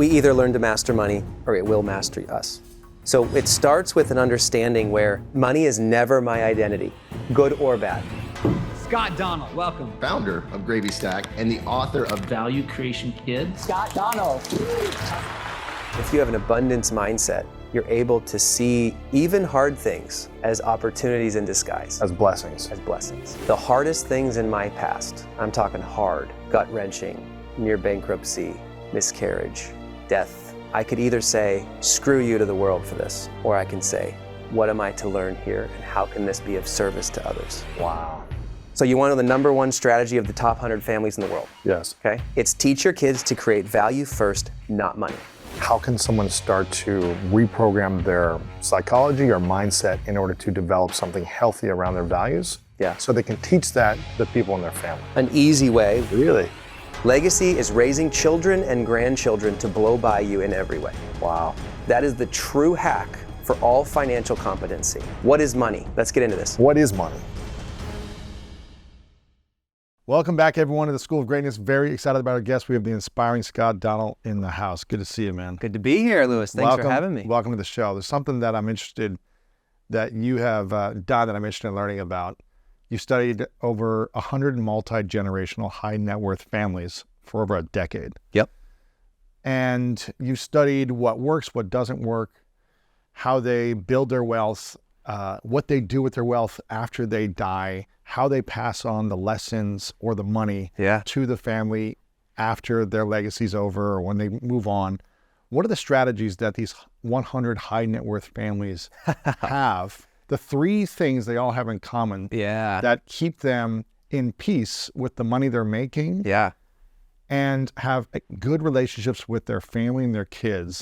We either learn to master money or it will master us. So it starts with an understanding where money is never my identity, good or bad. Scott Donnell, welcome. Founder of Gravy Stack and the author of Value Creation Kids. Scott Donnell. If you have an abundance mindset, you're able to see even hard things as opportunities in disguise. As blessings. As blessings. The hardest things in my past, I'm talking hard, gut-wrenching, near bankruptcy, miscarriage, death. I could either say, screw you to the world for this, or I can say, what am I to learn here and how can this be of service to others? Wow. So you want to know the number one strategy of the top 100 families in the world? Yes. Okay. It's teach your kids to create value first, not money. How can someone start to reprogram their psychology or mindset in order to develop something healthy around their values? Yeah. So they can teach that to people in their family. An easy way. Really? Legacy is raising children and grandchildren to blow by you in every way. Wow. That is the true hack for all financial competency. What is money? Let's get into this. What is money? Welcome back, everyone, to the School of Greatness. Very excited about our guest. We have the inspiring Scott Donnell in the house. Good to see you, man. Good to be here, Lewis. Thanks for having me. Welcome to the show. There's something that I'm interested that you have done that I'm interested in learning about. You studied over 100 multi-generational high net worth families for over a decade. Yep. And you studied what works, what doesn't work, how they build their wealth, what they do with their wealth after they die, how they pass on the lessons or the money to the family after their legacy's over or when they move on. What are the strategies that these 100 high net worth families have? The three things they all have in common that keep them in peace with the money they're making and have good relationships with their family and their kids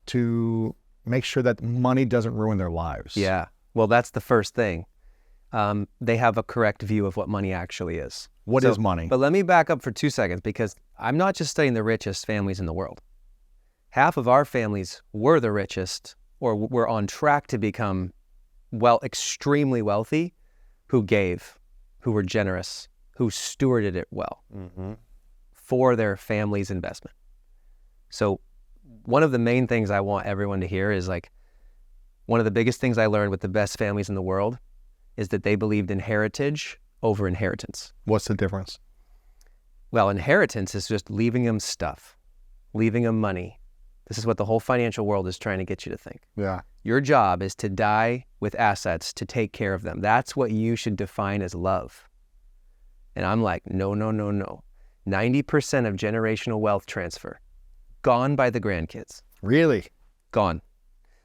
to make sure that money doesn't ruin their lives. Yeah. Well, that's the first thing. They have a correct view of what money actually is. What is money? But let me back up for 2 seconds because I'm not just studying the richest families in the world. Half of our families were the richest or were on track to become extremely wealthy, who gave, who were generous, who stewarded it well for their family's investment. So one of the main things I want everyone to hear is one of the biggest things I learned with the best families in the world is that they believed in heritage over inheritance. What's the difference? Well, inheritance is just leaving them stuff, leaving them money. This is what the whole financial world is trying to get you to think. Yeah. Your job is to die with assets to take care of them. That's what you should define as love. And I'm like, no. 90% of generational wealth transfer, gone by the grandkids. Really? Gone.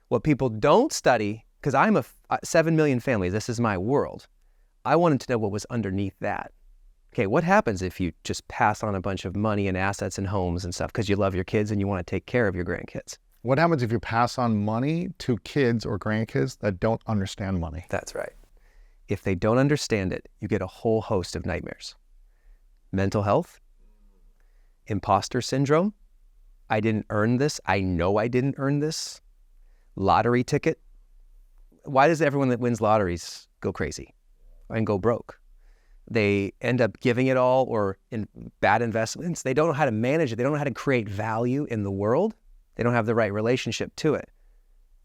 What people don't study, because I'm a 7 million families, this is my world. I wanted to know what was underneath that. Okay, what happens if you just pass on a bunch of money and assets and homes and stuff because you love your kids and you want to take care of your grandkids? What happens if you pass on money to kids or grandkids that don't understand money? That's right. If they don't understand it, you get a whole host of nightmares. Mental health, imposter syndrome, I didn't earn this, I know I didn't earn this, lottery ticket. Why does everyone that wins lotteries go crazy and go broke? They end up giving it all or in bad investments. They don't know how to manage it. They don't know how to create value in the world. They don't have the right relationship to it.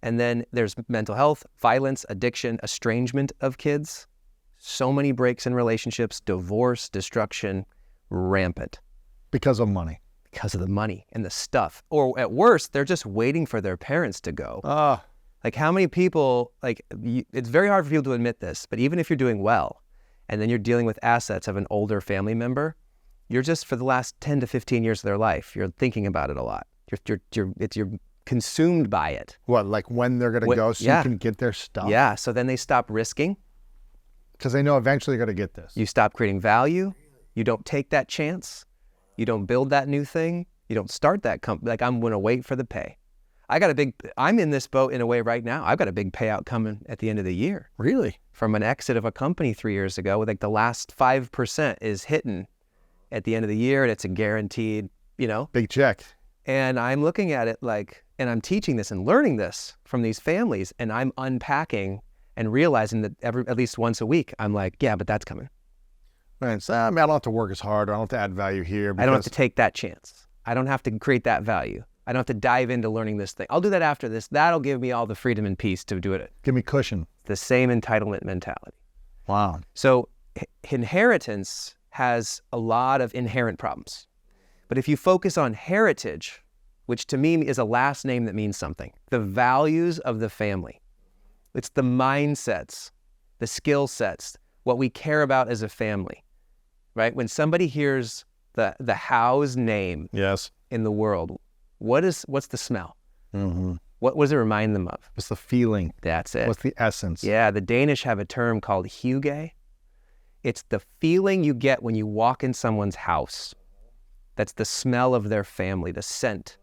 And then there's mental health, violence, addiction, estrangement of kids. So many breaks in relationships, divorce, destruction, rampant. Because of money. Because of the money and the stuff. Or at worst, they're just waiting for their parents to go. Like how many people, it's very hard for people to admit this, but even if you're doing well, and then you're dealing with assets of an older family member, you're just for the last 10 to 15 years of their life, you're thinking about it a lot. You're consumed by it. What, like when they're going to go so you can get their stuff? Yeah, so then they stop risking. Because they know eventually they're going to get this. You stop creating value. You don't take that chance. You don't build that new thing. You don't start that company. Like I'm going to wait for the pay. I'm in this boat in a way right now. I've got a big payout coming at the end of the year. Really? From an exit of a company 3 years ago, with the last 5% is hitting at the end of the year, and it's a guaranteed, big check. And I'm looking at it and I'm teaching this and learning this from these families, and I'm unpacking and realizing that at least once a week, I'm like, yeah, but that's coming. Right. So, I don't have to work as hard. I don't have to add value here. I don't have to take that chance. I don't have to create that value. I don't have to dive into learning this thing. I'll do that after this. That'll give me all the freedom and peace to do it. Give me cushion. The same entitlement mentality. Wow. So inheritance has a lot of inherent problems. But if you focus on heritage, which to me is a last name that means something, the values of the family, it's the mindsets, the skill sets, what we care about as a family, right? When somebody hears the Howe's name Yes. in the world, what's the smell? Mm-hmm. What does it remind them of? What's the feeling? That's it. What's the essence? Yeah, the Danish have a term called hygge. It's the feeling you get when you walk in someone's house. That's the smell of their family, the scent.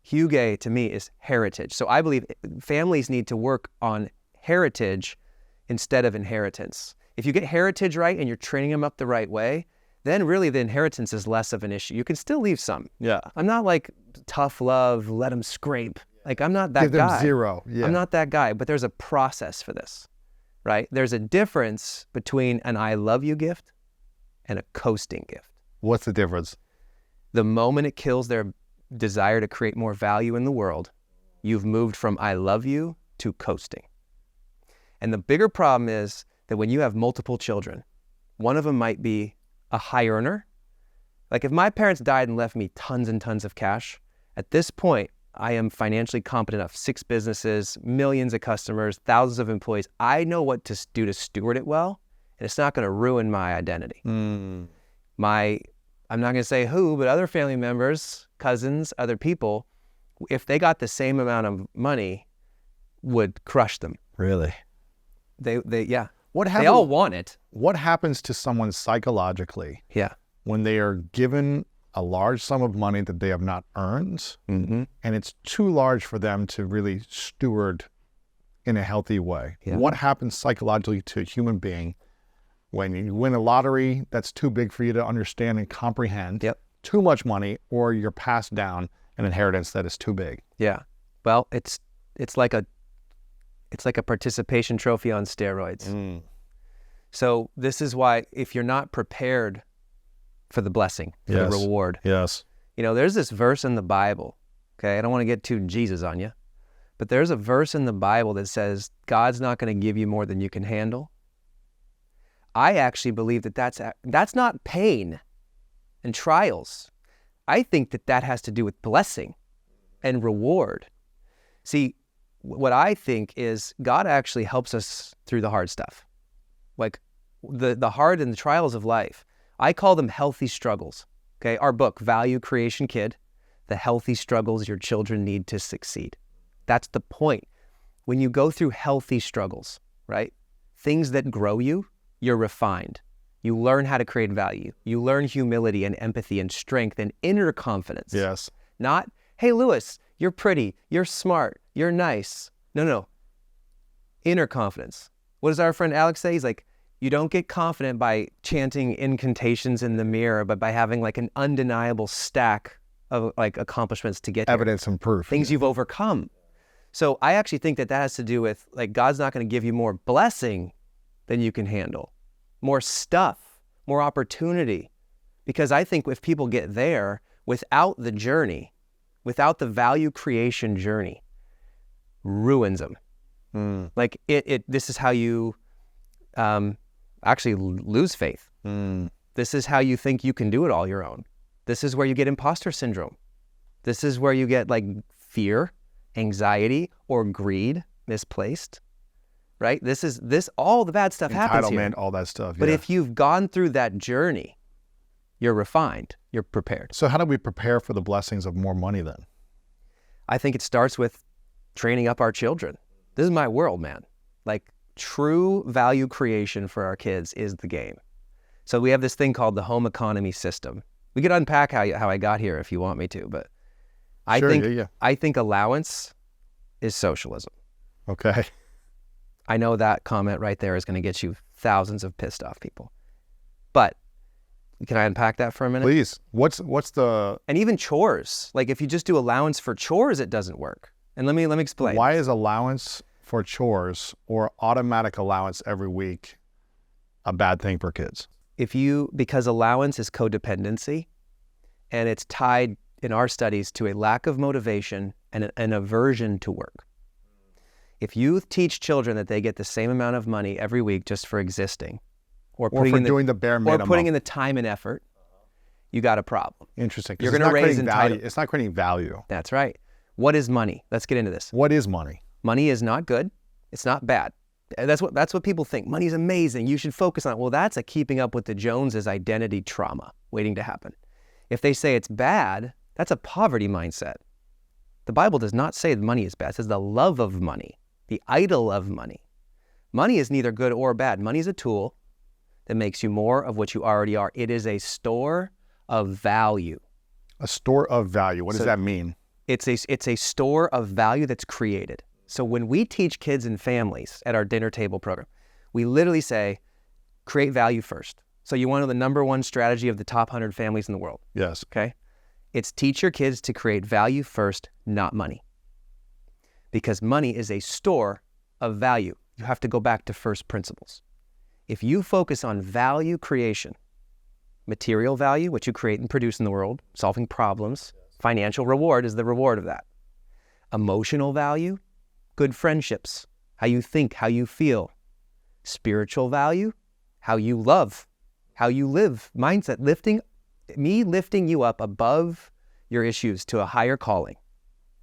Hygge to me is heritage. So I believe families need to work on heritage instead of inheritance. If you get heritage right and you're training them up the right way, then really the inheritance is less of an issue. You can still leave some. Yeah. I'm not like tough love, let them scrape. Like I'm not that Give them guy. zero. Yeah. I'm not that guy, but there's a process for this, right? There's a difference between an I love you gift and a coasting gift. What's the difference? The moment it kills their desire to create more value in the world, you've moved from I love you to coasting. And the bigger problem is that when you have multiple children, one of them might be a high earner. Like if my parents died and left me tons and tons of cash, at this point, I am financially competent enough, 6 businesses, millions of customers, thousands of employees. I know what to do to steward it well, and it's not going to ruin my identity. I'm not going to say who, but other family members, cousins, other people, if they got the same amount of money, would crush them. Really? They yeah. What They all want it. What happens to someone psychologically Yeah. when they are given a large sum of money that they have not earned, Mm-hmm. and it's too large for them to really steward in a healthy way? Yeah. What happens psychologically to a human being when you win a lottery that's too big for you to understand and comprehend, Yep. too much money, or you're passed down an inheritance that is too big? Yeah. Well, it's like a participation trophy on steroids. So this is why if you're not prepared for the blessing, for the reward, Yes. there's this verse in the Bible, okay? I don't want to get too Jesus on you, but there's a verse in the Bible that says God's not going to give you more than you can handle. I actually believe that that's not pain and trials. I think that has to do with blessing and reward. See, what I think is God actually helps us through the hard stuff. Like the hard and the trials of life. I call them healthy struggles. Okay, our book, Value Creation Kid, the healthy struggles your children need to succeed. That's the point. When you go through healthy struggles, right? Things that grow you, you're refined. You learn how to create value. You learn humility and empathy and strength and inner confidence. Yes. Not, hey, Lewis, you're pretty, you're smart, you're nice. No. Inner confidence. What does our friend Alex say? He's like, you don't get confident by chanting incantations in the mirror, but by having like an undeniable stack of like accomplishments to get there. Evidence and proof. Things you've overcome. So I actually think that has to do with like God's not going to give you more blessing than you can handle, more stuff, more opportunity. Because I think if people get there without the journey, without the value creation journey, ruins them. Like this is how you actually lose faith. This is how you think you can do it all your own. This is where you get imposter syndrome. This is where you get like fear, anxiety, or greed misplaced, right? All the bad stuff happens here. Entitlement, all that stuff. But yeah. if you've gone through that journey, you're refined, you're prepared. So how do we prepare for the blessings of more money then? I think it starts with training up our children. This is my world, man. Like true value creation for our kids is the game. So we have this thing called the home economy system. We could unpack how I got here if you want me to, but I think allowance is socialism. Okay. I know that comment right there is going to get you thousands of pissed off people. But can I unpack that for a minute? Please. What's the... And even chores. Like if you just do allowance for chores, it doesn't work. And let me explain. Why is allowance for chores or automatic allowance every week a bad thing for kids? Because allowance is codependency, and it's tied in our studies to a lack of motivation and an aversion to work. If you teach children that they get the same amount of money every week just for existing, or doing the bare minimum, or putting in the time and effort, you got a problem. Interesting. You're going to raise value. It's not creating value. That's right. What is money? Let's get into this. What is money? Money is not good. It's not bad. That's what people think. Money's amazing. You should focus on it. Well, that's a keeping up with the Joneses identity trauma waiting to happen. If they say it's bad, that's a poverty mindset. The Bible does not say that money is bad. It says the love of money, the idol of money. Money is neither good or bad. Money is a tool that makes you more of what you already are. It is a store of value. A store of value. What does that mean? It's a store of value that's created. So when we teach kids and families at our dinner table program, we literally say, create value first. So you want to know the number one strategy of the top 100 families in the world? Yes. Okay. It's teach your kids to create value first, not money. Because money is a store of value. You have to go back to first principles. If you focus on value creation, material value, what you create and produce in the world, solving problems, financial reward is the reward of that. Emotional value, good friendships, how you think, how you feel. Spiritual value, how you love, how you live, mindset, lifting you up above your issues to a higher calling,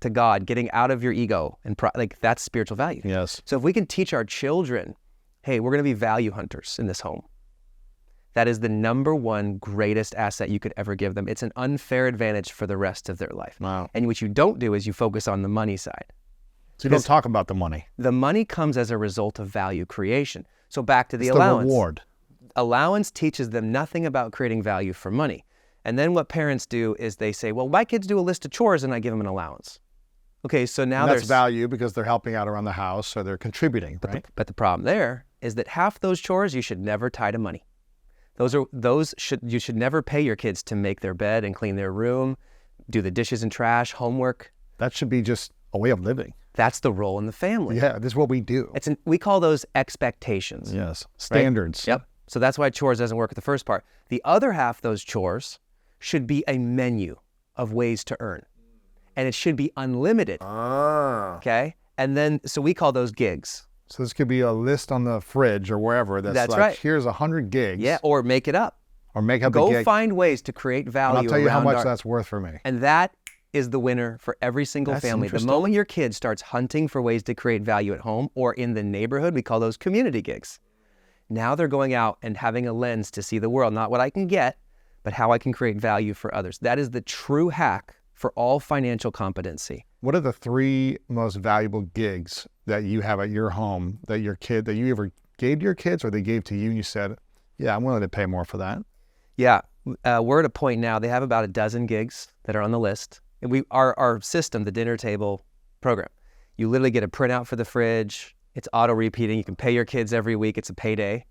to God, getting out of your ego, and that's spiritual value. Yes. So if we can teach our children, hey, we're going to be value hunters in this home, that is the number one greatest asset you could ever give them. It's an unfair advantage for the rest of their life. Wow. And what you don't do is you focus on the money side. So you don't talk about the money. The money comes as a result of value creation. So back to the It's allowance. the reward. Allowance teaches them nothing about creating value for money. And then what parents do is they say, well, my kids do a list of chores and I give them an allowance. Okay, so now that's value because they're helping out around the house, so they're contributing, right? But the problem there is that half those chores you should never tie to money. You should never pay your kids to make their bed and clean their room, do the dishes and trash, homework. That should be just a way of living. That's the role in the family. Yeah, this is what we do. We call those expectations. Yes, standards. Right? Yep. So that's why chores doesn't work at the first part. The other half, those chores, should be a menu of ways to earn. And it should be unlimited. Okay? And then, so we call those gigs. So this could be a list on the fridge or wherever that's like, right. Here's 100 gigs. Yeah, or make it up. Or make up a Go gig. find ways to create value. And I'll tell you how much our, that's worth for me. And that is the winner for every single That's family. The interesting. moment your kid starts hunting for ways to create value at home or in the neighborhood, we call those community gigs. Now they're going out and having a lens to see the world, not what I can get, but how I can create value for others. That is the true hack for all financial competency. What are the 3 most valuable gigs that you have at your home that you ever gave to your kids or they gave to you and you said, yeah, I'm willing to pay more for that? Yeah, we're at a point now, they have about a dozen gigs that are on the list. And our system, the dinner table program, you literally get a printout for the fridge. It's auto repeating. You can pay your kids every week. It's a payday.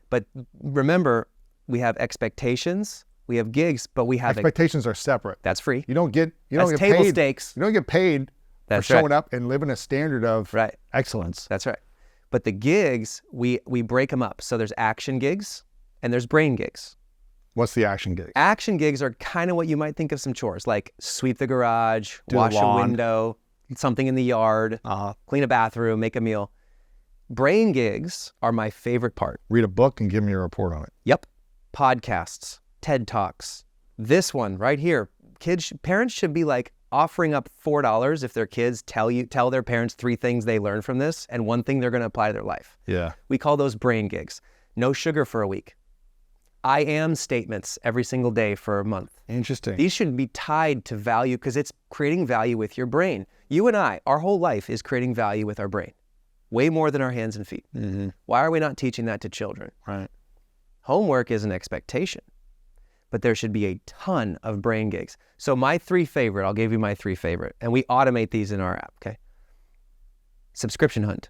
But remember, we have expectations, we have gigs, but we have expectations are separate. That's free. You don't get That's table paid. stakes. You don't get paid That's for showing right. up and living a standard of excellence. That's right. But the gigs, we break them up. So there's action gigs and there's brain gigs. What's the action gig? Action gigs are kind of what you might think of some chores, like sweep the garage, Do the wash a lawn. window, something in the yard, clean a bathroom, make a meal. Brain gigs are my favorite part. Read a book and give me a report on it. Yep. Podcasts, TED Talks. This one right here. Parents should be like offering up $4 if their kids tell their parents 3 things they learned from this and 1 thing they're going to apply to their life. Yeah. We call those brain gigs. No sugar for a week. I am statements every single day for a month. Interesting. These should be tied to value because it's creating value with your brain. You and I, our whole life is creating value with our brain. Way more than our hands and feet. Mm-hmm. Why are we not teaching that to children? Right. Homework is an expectation, but there should be a ton of brain gigs. So my 3 favorite, I'll give you my 3 favorite, and we automate these in our app, okay? Subscription hunt.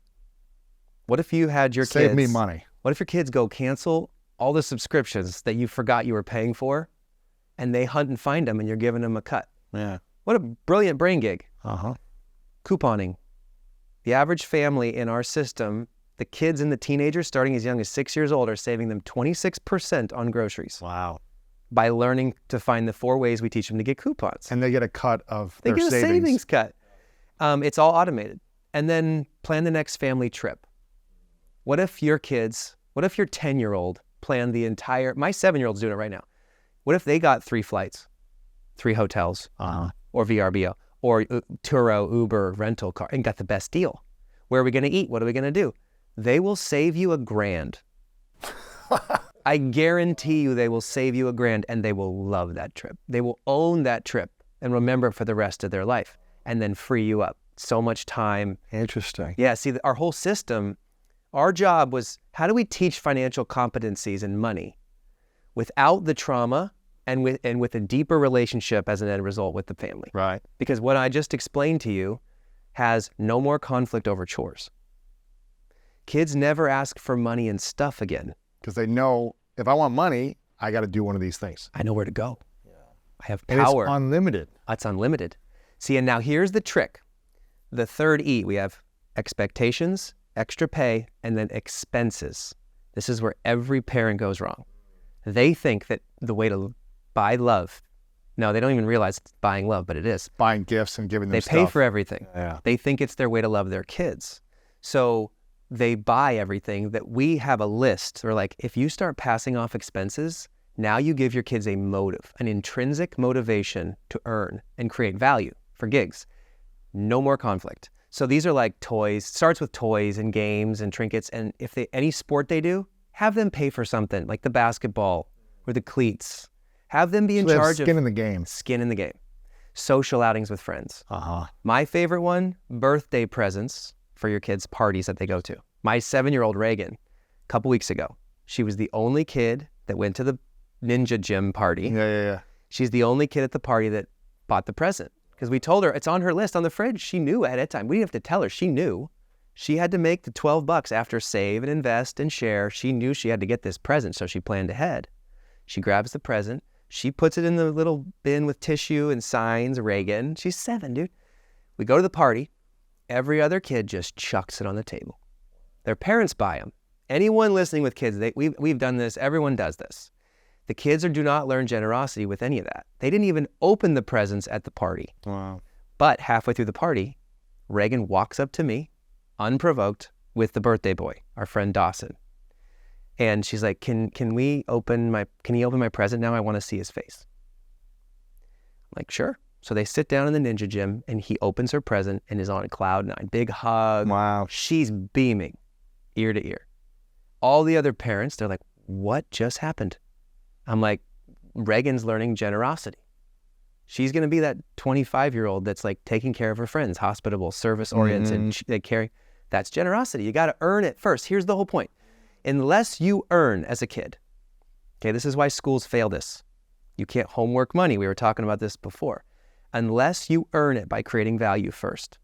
What if you had your kids... Save me money. What if your kids go cancel all the subscriptions that you forgot you were paying for, and they hunt and find them, and you're giving them a cut? Yeah. What a brilliant brain gig. Uh-huh. Couponing. The average family in our system, the kids and the teenagers starting as young as 6 years old are saving them 26% on groceries. Wow. by learning to find the 4 ways we teach them to get coupons. And they get a cut of They their get a savings. savings cut. It's all automated. And then plan the next family trip. What if your 10-year-old planned the entire, my 7-year-old's doing it right now. What if they got 3 flights, 3 hotels, or VRBO, or Turo, Uber, rental car, and got the best deal? Where are we going to eat? What are we going to do? They will save you $1,000. I guarantee you they will save you $1,000, and they will love that trip. They will own that trip and remember it for the rest of their life, and then free you up so much time. Interesting. Yeah, see, our whole system, our job was, how do we teach financial competencies and money without the trauma and with a deeper relationship as an end result with the family? Right. Because what I just explained to you has no more conflict over chores. Kids never ask for money and stuff again. Because they know if I want money, I got to do one of these things. I know where to go. I have And power. it's unlimited. It's unlimited. See, and now here's the trick. The third E, we have expectations, extra pay, and then expenses. This is where every parent goes wrong. They think that the way to buy love, no, they don't even realize it's buying love, but it is. Buying gifts and giving them They stuff. pay for everything. Yeah. They think it's their way to love their kids. So they buy everything that we have a list. We're like, if you start passing off expenses, now you give your kids a motive, an intrinsic motivation to earn and create value for gigs. No more conflict. So these are like toys, starts with toys and games and trinkets. And if any sport they do, have them pay for something like the basketball or the cleats. Have them be in So they have charge skin of in the game. skin in the game. Social outings with friends. My favorite one, birthday presents for your kids' parties that they go to. My 7-year-old Reagan, a couple weeks ago, she was the only kid that went to the ninja gym party. Yeah. She's the only kid at the party that bought the present. Because we told her, it's on her list on the fridge. She knew ahead of time. We didn't have to tell her. She knew. She had to make the $12 after save and invest and share. She knew she had to get this present, so she planned ahead. She grabs the present. She puts it in the little bin with tissue and signs, Reagan. She's 7, dude. We go to the party. Every other kid just chucks it on the table. Their parents buy them. Anyone listening with kids, we've done this. Everyone does this. The kids do not learn generosity with any of that. They didn't even open the presents at the party. Wow. But halfway through the party, Reagan walks up to me, unprovoked, with the birthday boy, our friend Dawson. And she's like, can he open my present now? I want to see his face. I'm like, sure. So they sit down in the ninja gym and he opens her present and is on cloud 9. Big hug. Wow. She's beaming ear to ear. All the other parents, they're like, what just happened? I'm like, Reagan's learning generosity. She's going to be that 25-year-old that's like taking care of her friends, hospitable, service-oriented. They carry. That's generosity. You got to earn it first. Here's the whole point. Unless you earn as a kid, okay, this is why schools fail this. You can't homework money. We were talking about this before. Unless you earn it by creating value first,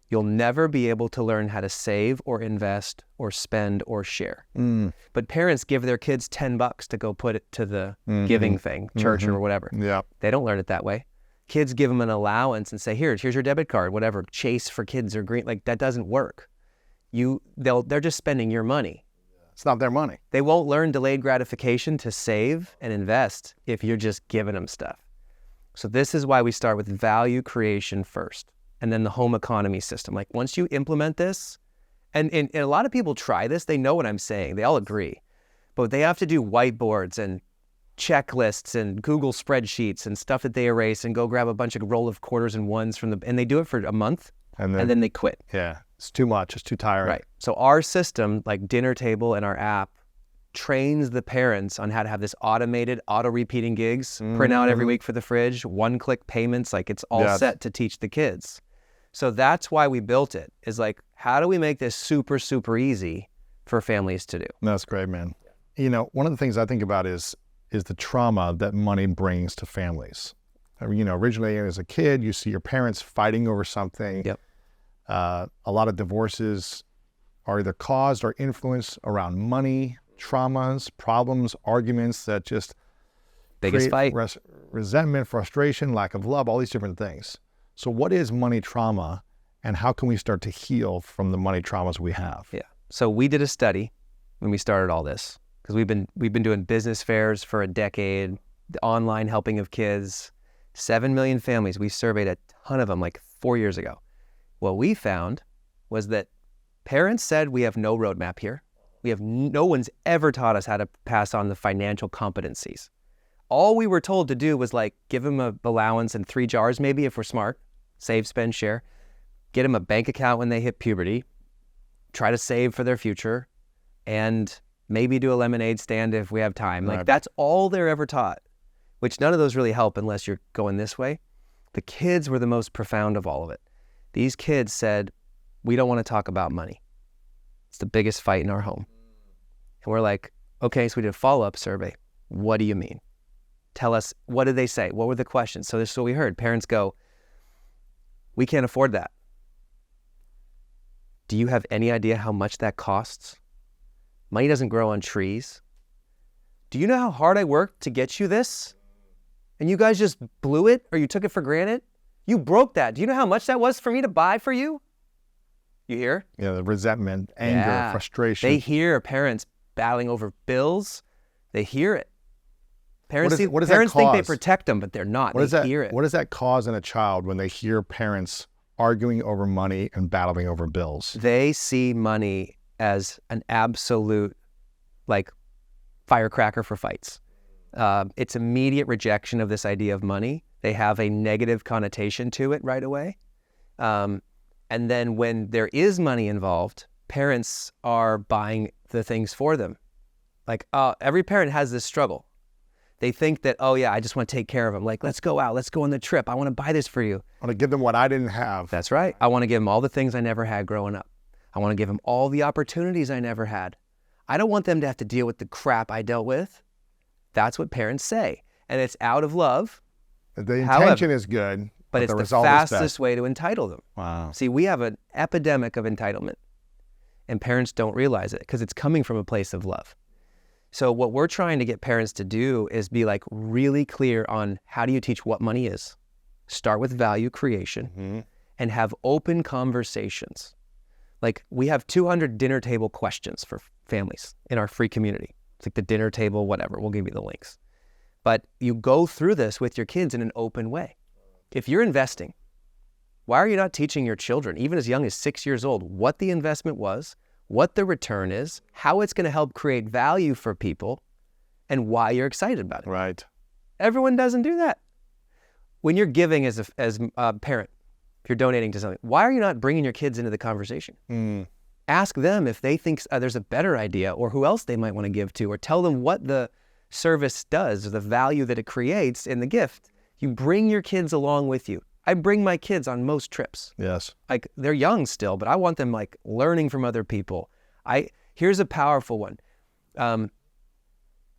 you'll never be able to learn how to save or invest or spend or share. But parents give their kids $10 to go put it to the giving thing, church or whatever. Yeah. They don't learn it that way. Kids give them an allowance and say, here's your debit card, whatever, Chase for kids or Green. Like, that doesn't work. They're just spending your money. It's not their money. They won't learn delayed gratification to save and invest if you're just giving them stuff. So this is why we start with value creation first, and then the home economy system. Like, once you implement this, and a lot of people try this, they know what I'm saying. They all agree. But they have to do whiteboards and checklists and Google spreadsheets and stuff that they erase and go grab a bunch of roll of quarters and ones and they do it for a month, and then they quit. Yeah. It's too much. It's too tiring. Right. So our system, like Dinner Table and our app, trains the parents on how to have this automated, auto-repeating gigs, print out every week for the fridge, one-click payments, like it's all set to teach the kids. So that's why we built it, is like, how do we make this super, super easy for families to do? That's great, man. You know, one of the things I think about is the trauma that money brings to families. You know, originally as a kid, you see your parents fighting over something. Yep. A lot of divorces are either caused or influenced around money, traumas, problems, arguments that just Biggest create fight. Resentment, frustration, lack of love, all these different things. So what is money trauma, and how can we start to heal from the money traumas we have? Yeah. So we did a study when we started all this, because we've been doing business fairs for a decade, the online helping of kids, 7 million families. We surveyed a ton of them like 4 years ago. What we found was that parents said we have no roadmap here. No one's ever taught us how to pass on the financial competencies. All we were told to do was like give them a allowance in 3 jars, maybe if we're smart, save, spend, share, get them a bank account when they hit puberty, try to save for their future, and maybe do a lemonade stand if we have time. Like that's all they're ever taught, which none of those really help unless you're going this way. The kids were the most profound of all of it. These kids said, we don't want to talk about money. It's the biggest fight in our home. And we're like, okay, so we did a follow-up survey. What do you mean? Tell us, what did they say? What were the questions? So this is what we heard. Parents go, we can't afford that. Do you have any idea how much that costs? Money doesn't grow on trees. Do you know how hard I worked to get you this? And you guys just blew it, or you took it for granted? You broke that. Do you know how much that was for me to buy for you? You hear? Yeah, the resentment, anger, frustration. They hear parents battling over bills. They hear it. Parents think they protect them, but they're not. They hear it. What does that cause in a child when they hear parents arguing over money and battling over bills? They see money as an absolute, like, firecracker for fights. It's immediate rejection of this idea of money. They have a negative connotation to it right away. And then when there is money involved, parents are buying the things for them. Like, every parent has this struggle. They think that, oh yeah, I just want to take care of them. Like, let's go out, let's go on the trip. I want to buy this for you. I want to give them what I didn't have. That's right. I want to give them all the things I never had growing up. I want to give them all the opportunities I never had. I don't want them to have to deal with the crap I dealt with. That's what parents say. And it's out of love. The intention is good, but it's the fastest way to entitle them. Wow. See, we have an epidemic of entitlement, and parents don't realize it because it's coming from a place of love. So what we're trying to get parents to do is be like really clear on how do you teach what money is, start with value creation, and have open conversations. Like, we have 200 dinner table questions for families in our free community. It's like the dinner table, whatever, we'll give you the links. But you go through this with your kids in an open way. If you're investing, why are you not teaching your children, even as young as 6 years old, what the investment was, what the return is, how it's going to help create value for people, and why you're excited about it? Right. Everyone doesn't do that. When you're giving as a parent, if you're donating to something, why are you not bringing your kids into the conversation? Ask them if they think there's a better idea, or who else they might want to give to, or tell them what the service does, or the value that it creates in the gift. You bring your kids along with you. I bring my kids on most trips. Yes. Like, they're young still, but I want them like learning from other people. Here's a powerful one.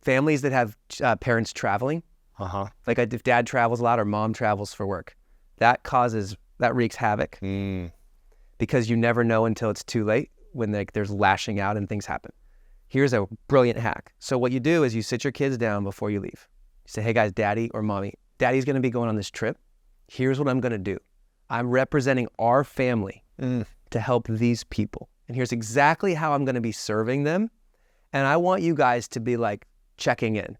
Families that have parents traveling. Like, if dad travels a lot or mom travels for work, that wreaks havoc because you never know until it's too late when there's lashing out and things happen. Here's a brilliant hack. So what you do is you sit your kids down before you leave. You say, hey guys, daddy or mommy, daddy's going to be going on this trip. Here's what I'm going to do. I'm representing our family to help these people. And here's exactly how I'm going to be serving them. And I want you guys to be like checking in.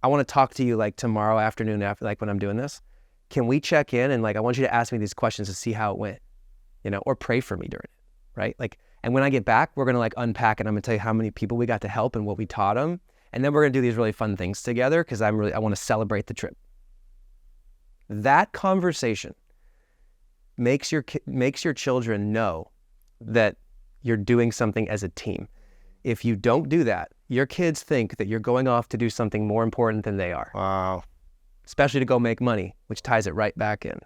I want to talk to you like tomorrow afternoon after, like, when I'm doing this. Can we check in? And like, I want you to ask me these questions to see how it went, or pray for me during it, right? Like, and when I get back, we're going to like unpack, and I'm going to tell you how many people we got to help and what we taught them. And then we're going to do these really fun things together because I want to celebrate the trip. That conversation makes your children know that you're doing something as a team. If you don't do that, your kids think that you're going off to do something more important than they are. Wow. Especially to go make money, which ties it right back in.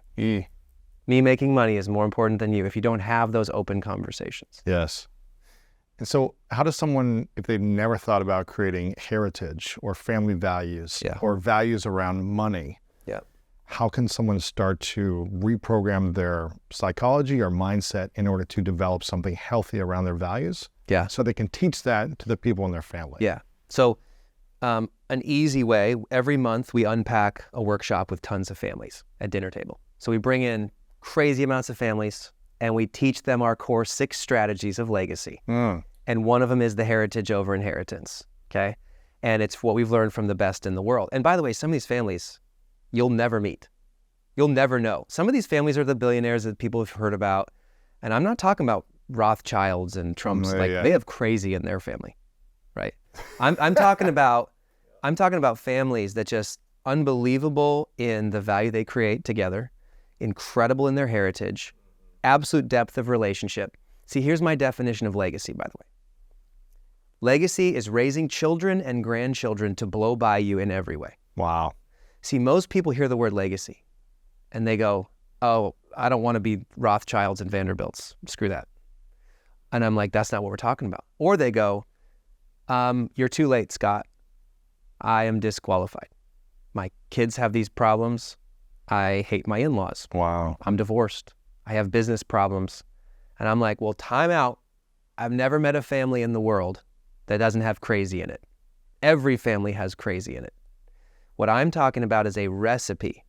Me making money is more important than you if you don't have those open conversations. Yes. And so how does someone, if they've never thought about creating heritage or family values or values around money, how can someone start to reprogram their psychology or mindset in order to develop something healthy around their values? So they can teach that to the people in their family. So an easy way, every month we unpack a workshop with tons of families at dinner table. So we bring in crazy amounts of families and we teach them our core 6 strategies of legacy. And one of them is the heritage over inheritance, okay? And it's what we've learned from the best in the world. And by the way, some of these families, you'll never meet. You'll never know. Some of these families are the billionaires that people have heard about. And I'm not talking about Rothschilds and Trumps. They have crazy in their family, right? I'm talking about families that just unbelievable in the value they create together, incredible in their heritage, absolute depth of relationship. See, here's my definition of legacy, by the way. Legacy is raising children and grandchildren to blow by you in every way. Wow. See, most people hear the word legacy and they go, oh, I don't want to be Rothschilds and Vanderbilts. Screw that. And I'm like, that's not what we're talking about. Or they go, you're too late, Scott. I am disqualified. My kids have these problems. I hate my in-laws. Wow. I'm divorced. I have business problems. And I'm like, well, time out. I've never met a family in the world that doesn't have crazy in it. Every family has crazy in it. What I'm talking about is a recipe.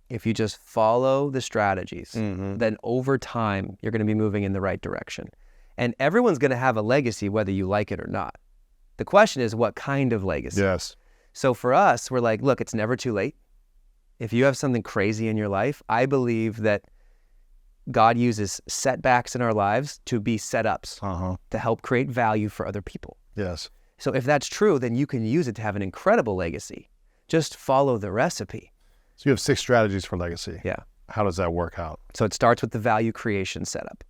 If you just follow the strategies, then over time, you're going to be moving in the right direction. And everyone's going to have a legacy, whether you like it or not. The question is, what kind of legacy? Yes. So for us, we're like, look, it's never too late. If you have something crazy in your life, I believe that God uses setbacks in our lives to be setups to help create value for other people. Yes. So if that's true, then you can use it to have an incredible legacy. Just follow the recipe. So you have 6 strategies for legacy. Yeah. How does that work out? So it starts with the value creation setup.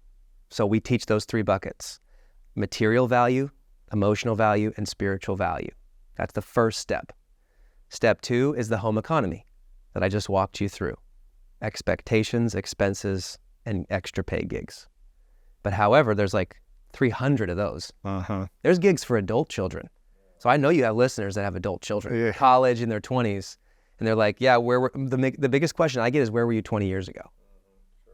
So we teach those 3 buckets: material value, emotional value, and spiritual value. That's the first step. Step 2 is the home economy that I just walked you through. Expectations, expenses, and extra pay gigs. But however, there's like 300 of those. There's gigs for adult children. So I know you have listeners that have adult children, college in their 20s, and they're like, yeah, the biggest question I get is, where were you 20 years ago?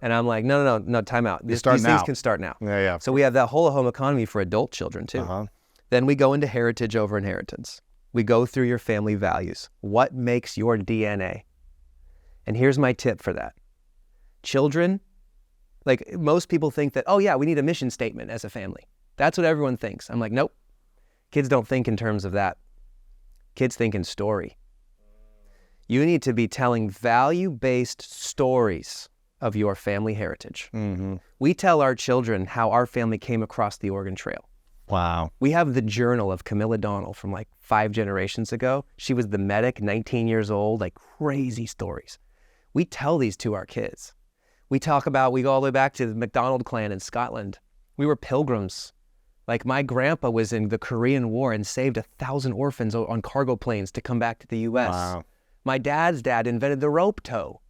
And I'm like, no, time out. These things can start now. Yeah. So we have that whole home economy for adult children too. Then we go into heritage over inheritance. We go through your family values. What makes your DNA? And here's my tip for that. Children, like most people think that, oh yeah, we need a mission statement as a family. That's what everyone thinks. I'm like, nope. Kids don't think in terms of that. Kids think in story. You need to be telling value-based stories of your family heritage. We tell our children how our family came across the Oregon Trail. Wow. We have the journal of Camilla Donnell from like 5 generations ago. She was the medic, 19 years old, like crazy stories. We tell these to our kids. We go all the way back to the MacDonald clan in Scotland. We were pilgrims. Like my grandpa was in the Korean War and saved 1,000 orphans on cargo planes to come back to the U.S. Wow. My dad's dad invented the rope tow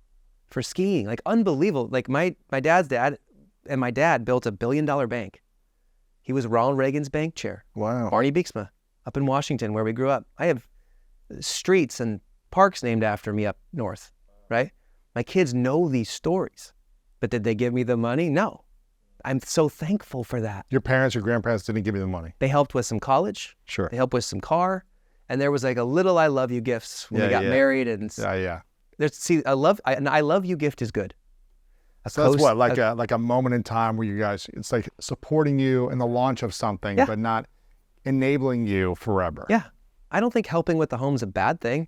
for skiing. Like unbelievable. Like my dad's dad and my dad built $1 billion bank. He was Ronald Reagan's bank chair. Wow. Barney Bixma up in Washington where we grew up. I have streets and parks named after me up north, right? My kids know these stories. But did they give me the money? No. I'm so thankful for that. Your parents or grandparents didn't give you the money? They helped with some college. Sure. They helped with some car. And there was like a little I love you gifts when we got married. And I love you gift is good. So that's what, like a moment in time where you guys, it's like supporting you in the launch of something, but not enabling you forever. Yeah. I don't think helping with the home is a bad thing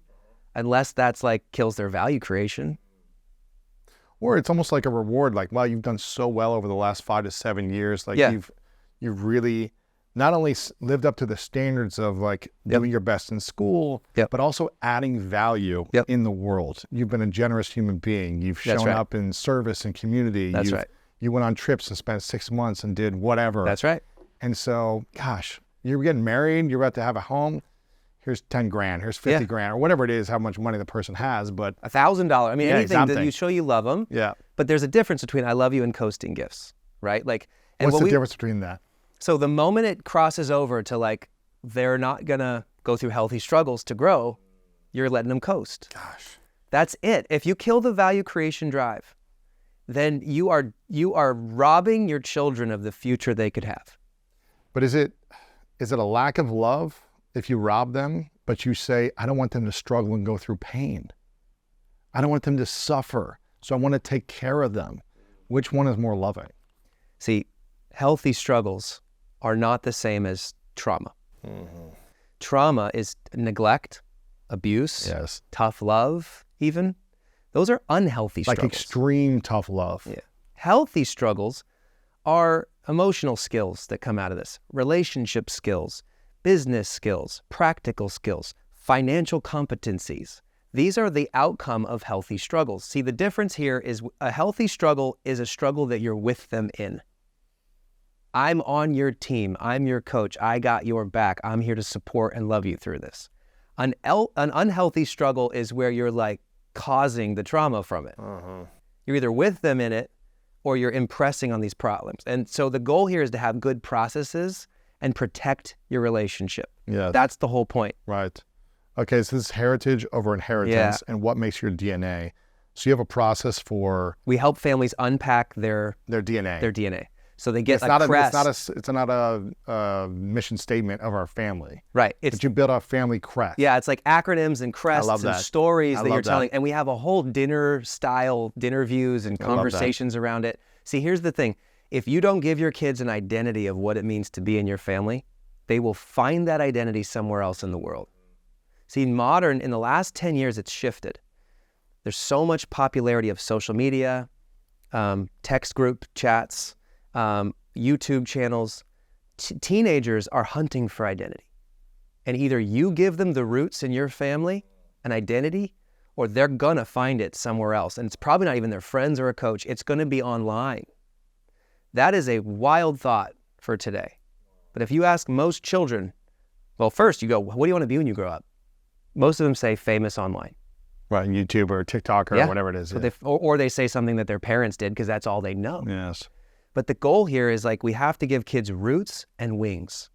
unless that's like kills their value creation. Or it's almost like a reward, like, wow, you've done so well over the last 5 to 7 years. Like you've really not only lived up to the standards of like doing your best in school, but also adding value in the world. You've been a generous human being. You've shown up in service and community. That's right. You went on trips and spent 6 months and did whatever. That's right. And so, gosh, you're getting married, you're about to have a home. Here's 10 grand, here's 50 grand, or whatever it is, how much money the person has, but $1,000. I mean, anything that you show you love them. Yeah. But there's a difference between I love you and coasting gifts, right? Like, and what's the difference between that? So the moment it crosses over to like, they're not gonna go through healthy struggles to grow, you're letting them coast. Gosh. That's it. If you kill the value creation drive, then you are robbing your children of the future they could have. But is it a lack of love if you rob them, but you say, I don't want them to struggle and go through pain. I don't want them to suffer, so I want to take care of them. Which one is more loving? See, healthy struggles are not the same as trauma. Trauma is neglect, abuse, Yes. tough love, even. Those are unhealthy Like struggles. extreme tough love. Yeah. Healthy struggles are emotional skills that come out of this, relationship skills, business skills, practical skills, financial competencies. These are the outcome of healthy struggles. See, the difference here is a healthy struggle is a struggle that you're with them in. I'm on your team. I'm your coach. I got your back. I'm here to support and love you through this. An unhealthy struggle is where you're like causing the trauma from it. You're either with them in it or you're impressing on these problems. And so the goal here is to have good processes and protect your relationship. Yeah. That's the whole point. Right. Okay, so this is heritage over inheritance and what makes your DNA. So you have a process for We help families unpack their DNA. DNA. So they get It's a not crest. it's not a mission statement of our family. Right. It's But you build a family crest. Yeah, it's like acronyms and crests love and that. stories I that you're love that. telling. And we have a whole dinner views and I love that. conversations around it. See, here's the thing. If you don't give your kids an identity of what it means to be in your family, they will find that identity somewhere else in the world. See, in the last 10 years, it's shifted. There's so much popularity of social media, text group chats, YouTube channels. Teenagers are hunting for identity. And either you give them the roots in your family, an identity, or they're gonna find it somewhere else. And it's probably not even their friends or a coach. It's gonna be online. That is a wild thought for today. But if you ask most children, well, first you go, what do you want to be when you grow up? Most of them say famous online. Right, YouTube or TikTok or whatever it is. So or they say something that their parents did because that's all they know. Yes. But the goal here is like we have to give kids roots and wings.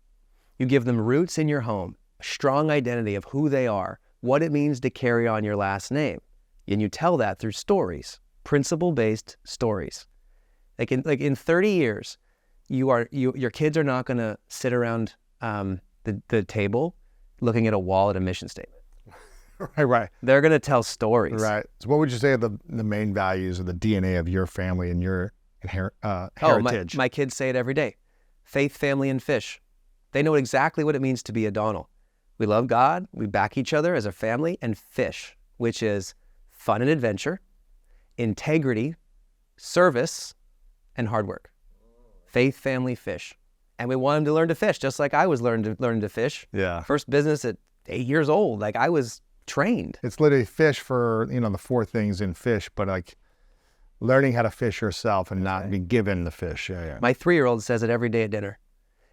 You give them roots in your home, a strong identity of who they are, what it means to carry on your last name. And you tell that through stories, principle-based stories. Like in 30 years, your kids are not going to sit around the table looking at a wall at a mission statement. Right. They're going to tell stories. Right. So what would you say are the main values of the DNA of your family and your heritage? My kids say it every day. Faith, family, and fish. They know exactly what it means to be a Donnell. We love God, we back each other as a family, and fish, which is fun and adventure, integrity, service, and hard work. Faith, family, fish. And we want them to learn to fish, just like I was learning to fish. Yeah. First business at 8 years old. Like I was trained. It's literally fish for, the 4 things in fish, but like learning how to fish yourself and not be given the fish. Yeah. My 3-year-old says it every day at dinner.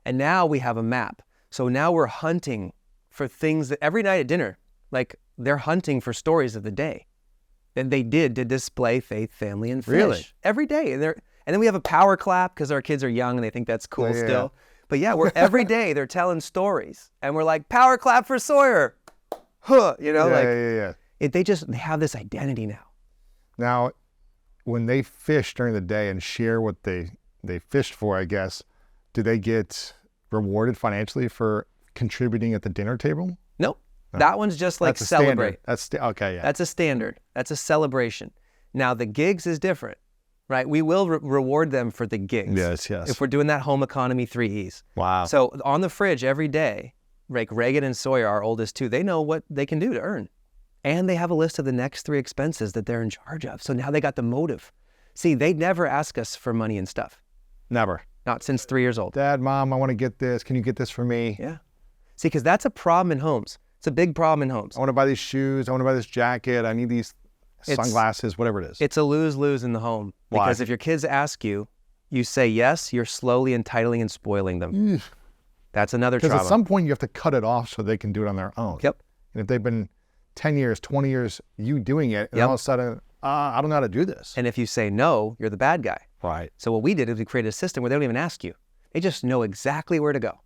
And now we have a map. So now we're hunting for things that every night at dinner, like they're hunting for stories of the day. And they did to display faith, family, and fish. Really? Every day. And then we have a power clap because our kids are young and they think that's cool Yeah. still. But yeah, we're every day they're telling stories. And we're like, power clap for Sawyer. Huh. Yeah. They have this identity now. Now, when they fish during the day and share what they fished for, I guess, do they get rewarded financially for contributing at the dinner table? Nope. That one's just like That's a celebrate. Standard. Okay, yeah. That's a standard. That's a celebration. Now the gigs is different, right? We will reward them for the gigs. Yes. If we're doing that home economy 3 E's. Wow. So on the fridge every day, like Reagan and Sawyer, our oldest two, they know what they can do to earn. And they have a list of the next 3 expenses that they're in charge of. So now they got the motive. See, they never ask us for money and stuff. Never. Not since 3 years old. Dad, Mom, I want to get this. Can you get this for me? Yeah. See, because that's a problem in homes. It's a big problem in homes. I want to buy these shoes. I want to buy this jacket. I need these sunglasses, whatever it is. It's a lose-lose in the home. Why? Because if your kids ask you, you say yes, you're slowly entitling and spoiling them. That's another Because trauma. at some point you have to cut it off so they can do it on their own. Yep. And if they've been 10 years, 20 years, you doing it, and Yep. all of a sudden, I don't know how to do this. And if you say no, you're the bad guy. Right. So what we did is we created a system where they don't even ask you. They just know exactly where to go.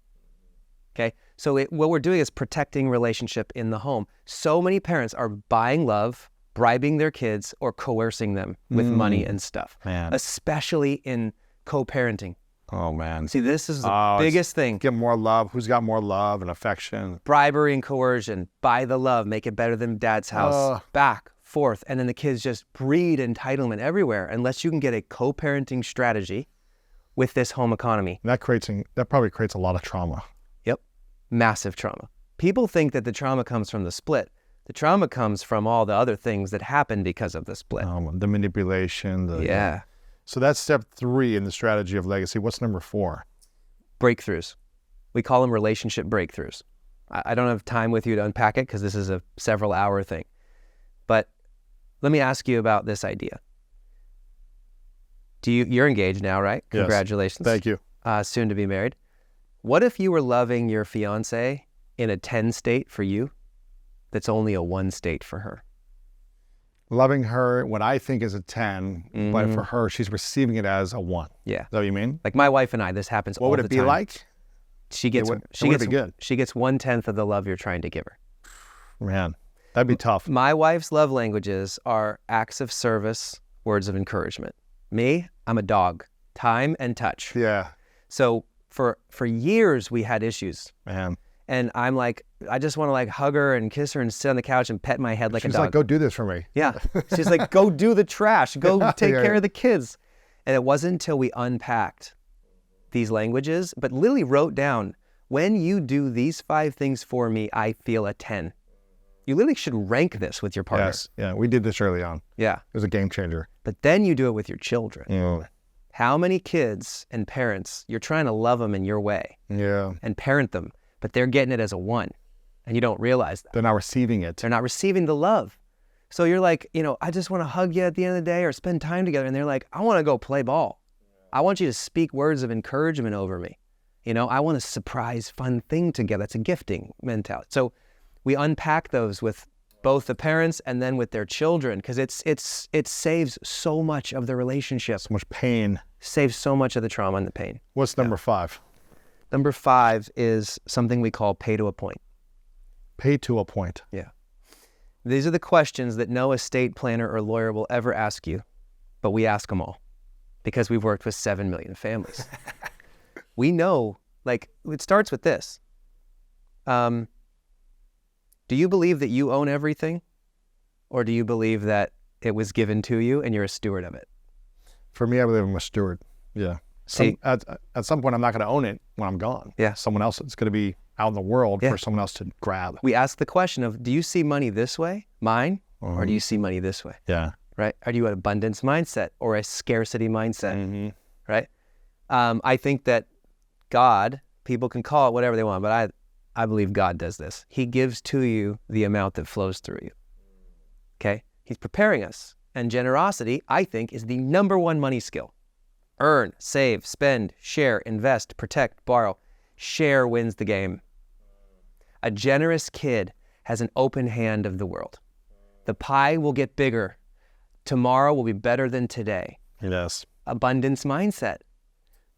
Okay? So what we're doing is protecting relationship in the home. So many parents are buying love, bribing their kids, or coercing them with money and stuff. Man. Especially in co-parenting. Oh, man. See, this is the biggest thing. Get more love. Who's got more love and affection? Bribery and coercion. Buy the love. Make it better than dad's house. Back, forth. And then the kids just breed entitlement everywhere unless you can get a co-parenting strategy with this home economy. That probably creates a lot of trauma. Yep. Massive trauma. People think that the trauma comes from the split. The trauma comes from all the other things that happened because of the split. The manipulation. Yeah. So that's step 3 in the strategy of legacy. What's number 4? Breakthroughs. We call them relationship breakthroughs. I don't have time with you to unpack it because this is a several hour thing. But let me ask you about this idea. You're engaged now, right? Yes. Congratulations. Thank you. Soon to be married. What if you were loving your fiance in a 10 state for you that's only a 1 state for her? Loving her, what I think is a 10, but for her, she's receiving it as a 1. Yeah. Is that what you mean? Like my wife and I, this happens all What the would time. it be like? She gets be good. She gets 1/10 of the love you're trying to give her. Man, that'd be tough. My wife's love languages are acts of service, words of encouragement. Me, I'm a dog. Time and touch. Yeah, So for years we had issues. man. And I'm like, I just want to like hug her and kiss her and sit on the couch and pet my head like She's a dog. like, go do this for me. Yeah. She's like, go do the trash. Go take Yeah. care of the kids. And it wasn't until we unpacked these languages, but Lily wrote down, when you do these 5 things for me, I feel a 10. You literally should rank this with your partner. Yes, yeah, we did this early on. Yeah. It was a game changer. But then you do it with your children. Yeah, How many kids and parents, you're trying to love them in your way yeah. and parent them, but they're getting it as a 1 and you don't realize that. They're not receiving it. They're not receiving the love. So you're like, I just want to hug you at the end of the day or spend time together. And they're like, I want to go play ball. I want you to speak words of encouragement over me. I want a surprise, fun thing together. It's a gifting mentality. So we unpack those with both the parents and then with their children because it saves so much of the relationship. So much pain. Saves so much of the trauma and the pain. What's number 5? Number 5 is something we call pay to a point. Pay to a point. Yeah. These are the questions that no estate planner or lawyer will ever ask you, but we ask them all because we've worked with 7 million families. We know, like, it starts with this. Do you believe that you own everything? Or do you believe that it was given to you and you're a steward of it? For me, I believe I'm a steward. Yeah. See, At some point, I'm not going to own it when I'm gone. Yeah. Someone else, it's going to be out in the world Yeah. for someone else to grab. we ask the question of, do you see money this way, mine, or do you see money this way, Yeah. right? Are you an abundance mindset or a scarcity mindset, Mm-hmm. right? I think that God, people can call it whatever they want, but I believe God does this. He gives to you the amount that flows through you, okay? He's preparing us. And generosity, I think, is the number 1 money skill. Earn, save, spend, share, invest, protect, borrow. Share wins the game. A generous kid has an open hand of the world. The pie will get bigger. Tomorrow will be better than today. Yes. Abundance mindset.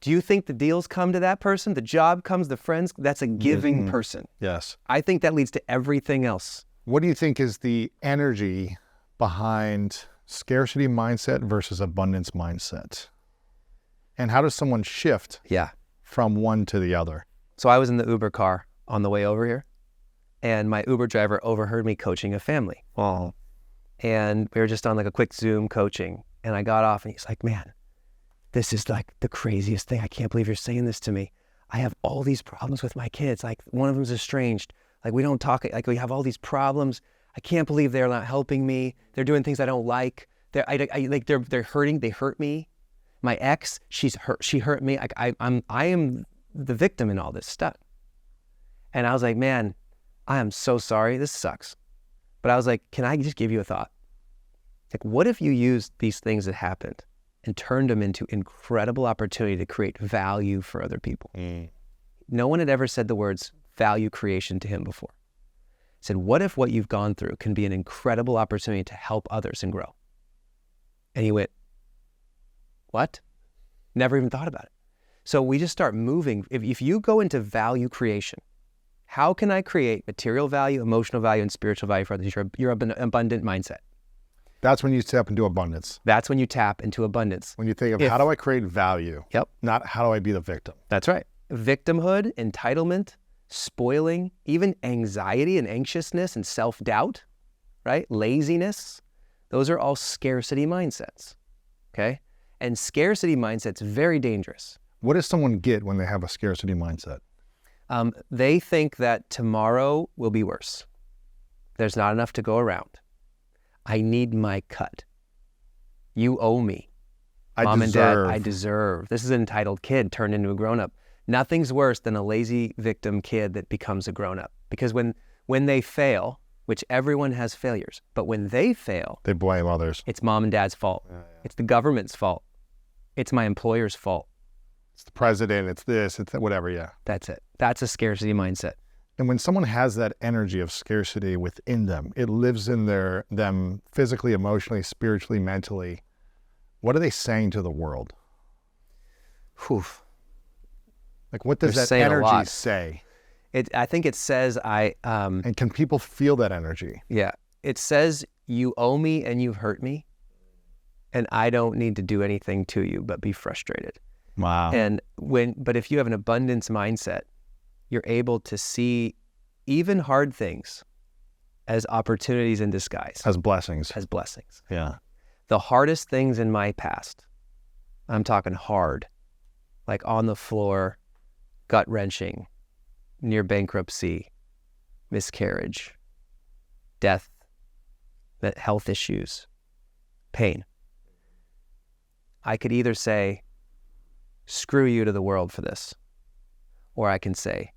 Do you think the deals come to that person? The job comes, the friends? That's a giving person. Yes. I think that leads to everything else. What do you think is the energy behind scarcity mindset versus abundance mindset? And how does someone shift Yeah. from one to the other? So I was in the Uber car on the way over here, and my Uber driver overheard me coaching a family. Oh. And we were just on like a quick Zoom coaching, and I got off and he's like, man, this is like the craziest thing. I can't believe you're saying this to me. I have all these problems with my kids. Like one of them's estranged. Like we don't talk, like we have all these problems. I can't believe they're not helping me. They're doing things I don't like. They're hurting. They hurt me. My ex, she hurt me. I am the victim in all this stuff. And I was like, man, I am so sorry. This sucks. But I was like, can I just give you a thought? Like, what if you used these things that happened and turned them into incredible opportunity to create value for other people? No one had ever said the words value creation to him before. He said, what if what you've gone through can be an incredible opportunity to help others and grow? And he went, what? Never even thought about it. So we just start moving. If you go into value creation, how can I create material value, emotional value, and spiritual value for others? You're an abundant mindset. That's when you step into abundance. That's when you tap into abundance. When you think of how do I create value? Yep. Not how do I be the victim? That's right. Victimhood, entitlement, spoiling, even anxiety and anxiousness and self-doubt, right? Laziness. Those are all scarcity mindsets, okay? And scarcity mindset's very dangerous. What does someone get when they have a scarcity mindset? They think that tomorrow will be worse. There's not enough to go around. I need my cut. You owe me. Mom and Dad, I deserve. This is an entitled kid turned into a grown-up. Nothing's worse than a lazy victim kid that becomes a grown-up. Because when they fail, which everyone has failures, but when they fail, they blame others. It's mom and dad's fault. Yeah. It's the government's fault. It's my employer's fault. It's the president. It's this. It's whatever. Yeah. That's it. That's a scarcity mindset. And when someone has that energy of scarcity within them, it lives in them physically, emotionally, spiritually, mentally. What are they saying to the world? Whew. Like, what does that energy say? I think it says and can people feel that energy? Yeah. It says, you owe me and you've hurt me, and I don't need to do anything to you but be frustrated. Wow. But if you have an abundance mindset, you're able to see even hard things as opportunities in disguise. As blessings. As blessings. Yeah. The hardest things in my past, I'm talking hard, like on the floor, gut-wrenching, near bankruptcy, miscarriage, death, health issues, pain. I could either say, screw you to the world for this, or I can say,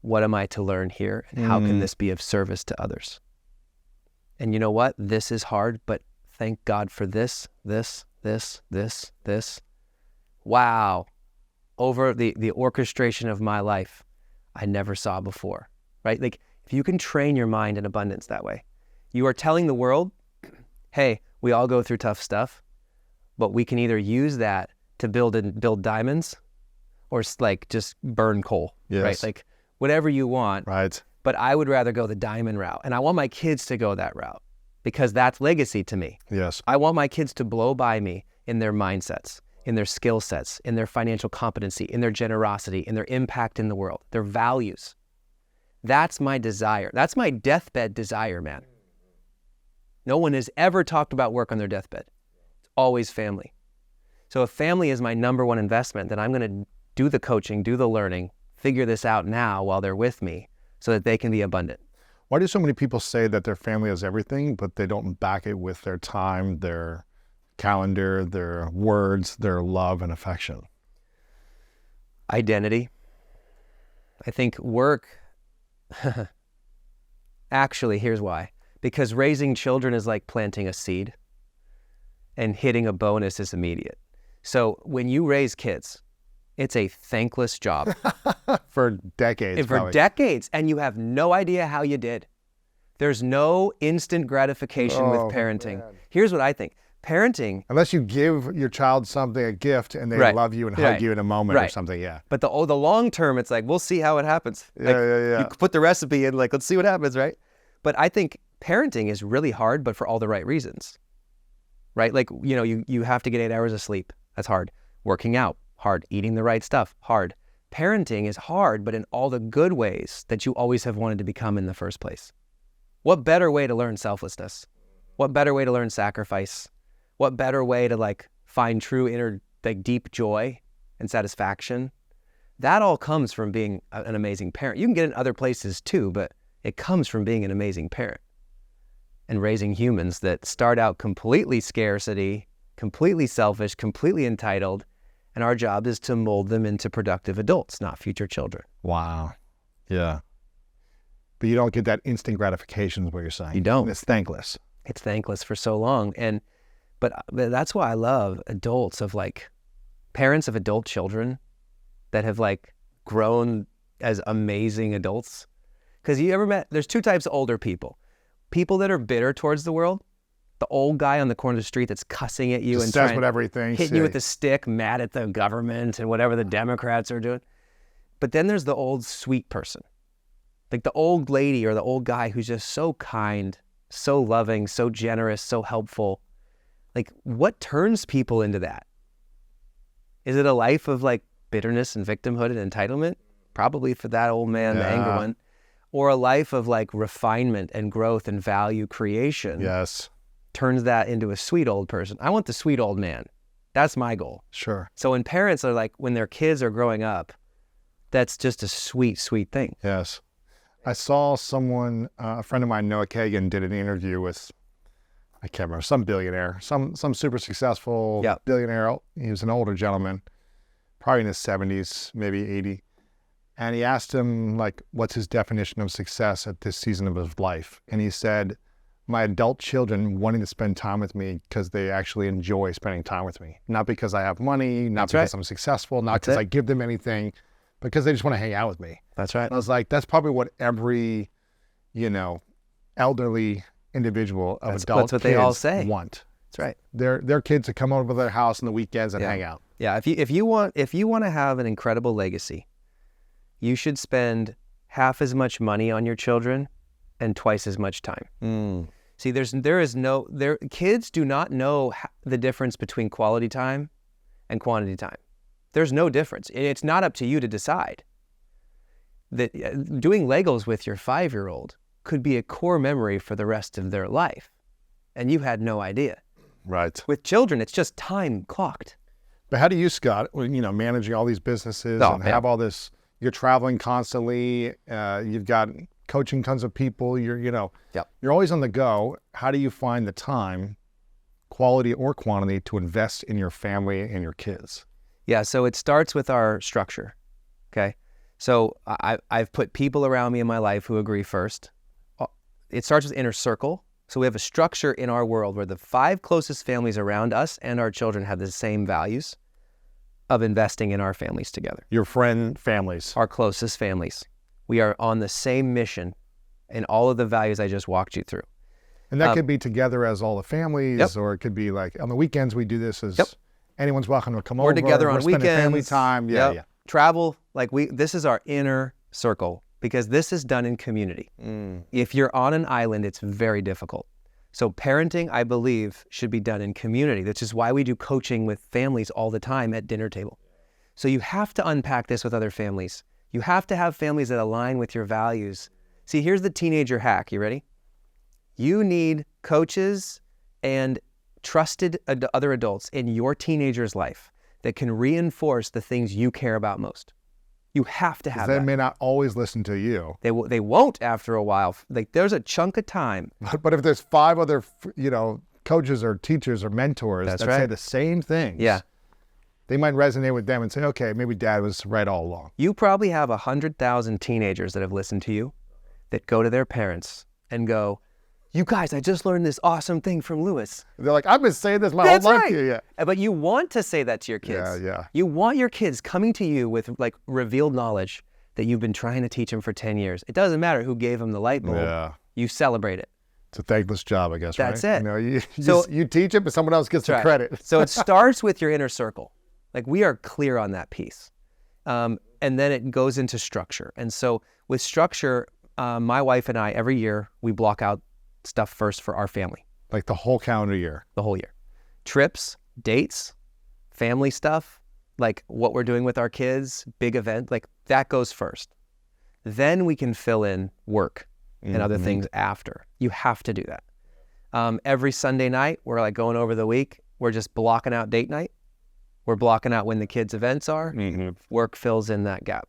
what am I to learn here, and how can this be of service to others? And you know what? This is hard, but thank God for this. Wow. Over the orchestration of my life, I never saw before, right? Like, if you can train your mind in abundance that way, you are telling the world, hey, we all go through tough stuff, but we can either use that to build diamonds, or like just burn coal, yes. Right? Like, whatever you want. Right. But I would rather go the diamond route, and I want my kids to go that route because that's legacy to me. Yes. I want my kids to blow by me in their mindsets, in their skill sets, in their financial competency, in their generosity, in their impact in the world, their values. That's my desire. That's my deathbed desire, man. No one has ever talked about work on their deathbed. It's always family. So if family is my number one investment, then I'm going to do the coaching, do the learning, figure this out now while they're with me so that they can be abundant. Why do so many people say that their family is everything, but they don't back it with their time, their calendar, their words, their love and affection? Identity. I think work, actually, here's why. Because raising children is like planting a seed, and hitting a bonus is immediate. So when you raise kids, it's a thankless job. For decades. For decades, and you have no idea how you did. There's no instant gratification with parenting. Man. Here's what I think. Parenting... Unless you give your child something, a gift, and they love you and hug you in a moment or something, yeah. But the long term, it's like, we'll see how it happens. Yeah. You put the recipe in, like, let's see what happens, right? But I think parenting is really hard, but for all the right reasons, right? Like, you have to get 8 hours of sleep. That's hard. Working out, hard. Eating the right stuff, hard. Parenting is hard, but in all the good ways that you always have wanted to become in the first place. What better way to learn selflessness? What better way to learn sacrifice? What better way to find true inner deep joy and satisfaction? That all comes from being an amazing parent. You can get it in other places too, but it comes from being an amazing parent and raising humans that start out completely scarcity, completely selfish, completely entitled, and our job is to mold them into productive adults, not future children. Wow. Yeah. But you don't get that instant gratification is what you're saying. You don't. And it's thankless. It's thankless for so long. But that's why I love adults parents of adult children that have grown as amazing adults. Because you ever there's two types of older people. People that are bitter towards the world. The old guy on the corner of the street that's cussing at you just and says whatever he thinks, hitting you with a stick, mad at the government and whatever the Democrats are doing. But then there's the old sweet person. Like the old lady or the old guy who's just so kind, so loving, so generous, so helpful. Like, what turns people into that? Is it a life of bitterness and victimhood and entitlement? Probably for that old man, the angry one. Or a life of refinement and growth and value creation. Yes. Turns that into a sweet old person. I want the sweet old man. That's my goal. Sure. So when parents are when their kids are growing up, that's just a sweet, sweet thing. Yes. I saw someone, a friend of mine, Noah Kagan, did an interview with, I can't remember, some billionaire, some super successful billionaire. He was an older gentleman, probably in his 70s, maybe 80. And he asked him, like, what's his definition of success at this season of his life? And he said, my adult children wanting to spend time with me because they actually enjoy spending time with me. Not because I have money, not because I'm successful, not because I give them anything, because they just want to hang out with me. That's right. And I was like, that's probably what every, elderly individual of adult that's what kids they all say. Want. That's right. Their kids to come over to their house on the weekends and hang out. Yeah. If you want to have an incredible legacy, you should spend half as much money on your children and twice as much time. See, kids do not know the difference between quality time and quantity time. There's no difference. It's not up to you to decide. That doing Legos with your 5-year-old could be a core memory for the rest of their life, and you had no idea. Right. With children, it's just time clocked. But how do you, Scott, managing all these businesses have all this? You're traveling constantly. You've got coaching tons of people. You're always on the go. How do you find the time, quality or quantity, to invest in your family and your kids? Yeah, so it starts with our structure, okay? So I've put people around me in my life who agree first. It starts with inner circle. So we have a structure in our world where the 5 closest families around us and our children have the same values of investing in our families together. Your friend families. Our closest families. We are on the same mission in all of the values I just walked you through. And that could be together as all the families, or it could be like on the weekends we do this as anyone's welcome to come over. We're together on spending weekends. Family time. Yeah. Travel, this is our inner circle because this is done in community. If you're on an island, it's very difficult. So parenting, I believe, should be done in community. Which is why we do coaching with families all the time at dinner table. So you have to unpack this with other families. You have to have families that align with your values. See, here's the teenager hack. You ready? You need coaches and trusted other adults in your teenager's life that can reinforce the things you care about most. You have to have that. They may not always listen to you. They won't after a while. There's a chunk of time. But if there's 5 other, coaches or teachers or mentors that say the same things, they might resonate with them and say, okay, maybe Dad was right all along. You probably have 100,000 teenagers that have listened to you that go to their parents and go, you guys, I just learned this awesome thing from Lewis. They're like, I've been saying this my whole life to you. Yeah. But you want to say that to your kids. Yeah. You want your kids coming to you with revealed knowledge that you've been trying to teach them for 10 years. It doesn't matter who gave them the light bulb. Yeah. You celebrate it. It's a thankless job, I guess, That's right? it. You teach it, but someone else gets the credit. So it starts with your inner circle. We are clear on that piece. And then it goes into structure. And so with structure, my wife and I, every year, we block out stuff first for our family. Like the whole calendar year? The whole year. Trips, dates, family stuff, like what we're doing with our kids, big event, that goes first. Then we can fill in work and other things after. You have to do that. Every Sunday night, we're going over the week, we're just blocking out date night. We're blocking out when the kids' events are. Work fills in that gap.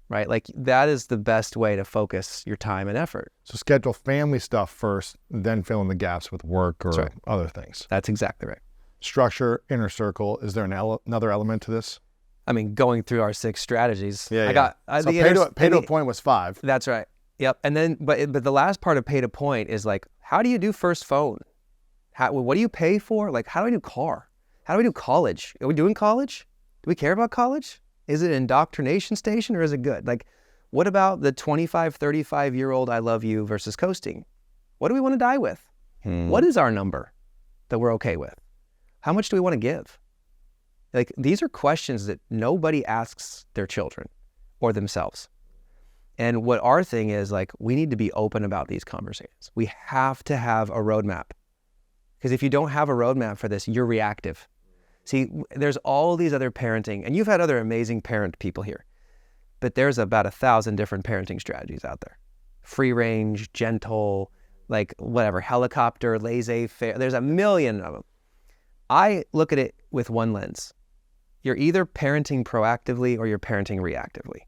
Right? That is the best way to focus your time and effort. So schedule family stuff first, then fill in the gaps with work or other things. That's exactly right. Structure, inner circle. Is there another element to this? Going through our 6 strategies. So pay to a point was 5. That's right. Yep. And then, but the last part of pay to point is how do you do first phone? What do you pay for? How do I do car? How do we do college? Are we doing college? Do we care about college? Is it an indoctrination station or is it good? What about the 25, 35-year-old I love you versus coasting? What do we want to die with? What is our number that we're okay with? How much do we want to give? These are questions that nobody asks their children or themselves. And what our thing is, we need to be open about these conversations. We have to have a roadmap. Because if you don't have a roadmap for this, you're reactive. See, there's all these other parenting, and you've had other amazing parent people here, but there's about 1,000 different parenting strategies out there. Free range, gentle, whatever, helicopter, laissez-faire. There's a million of them. I look at it with one lens. You're either parenting proactively or you're parenting reactively.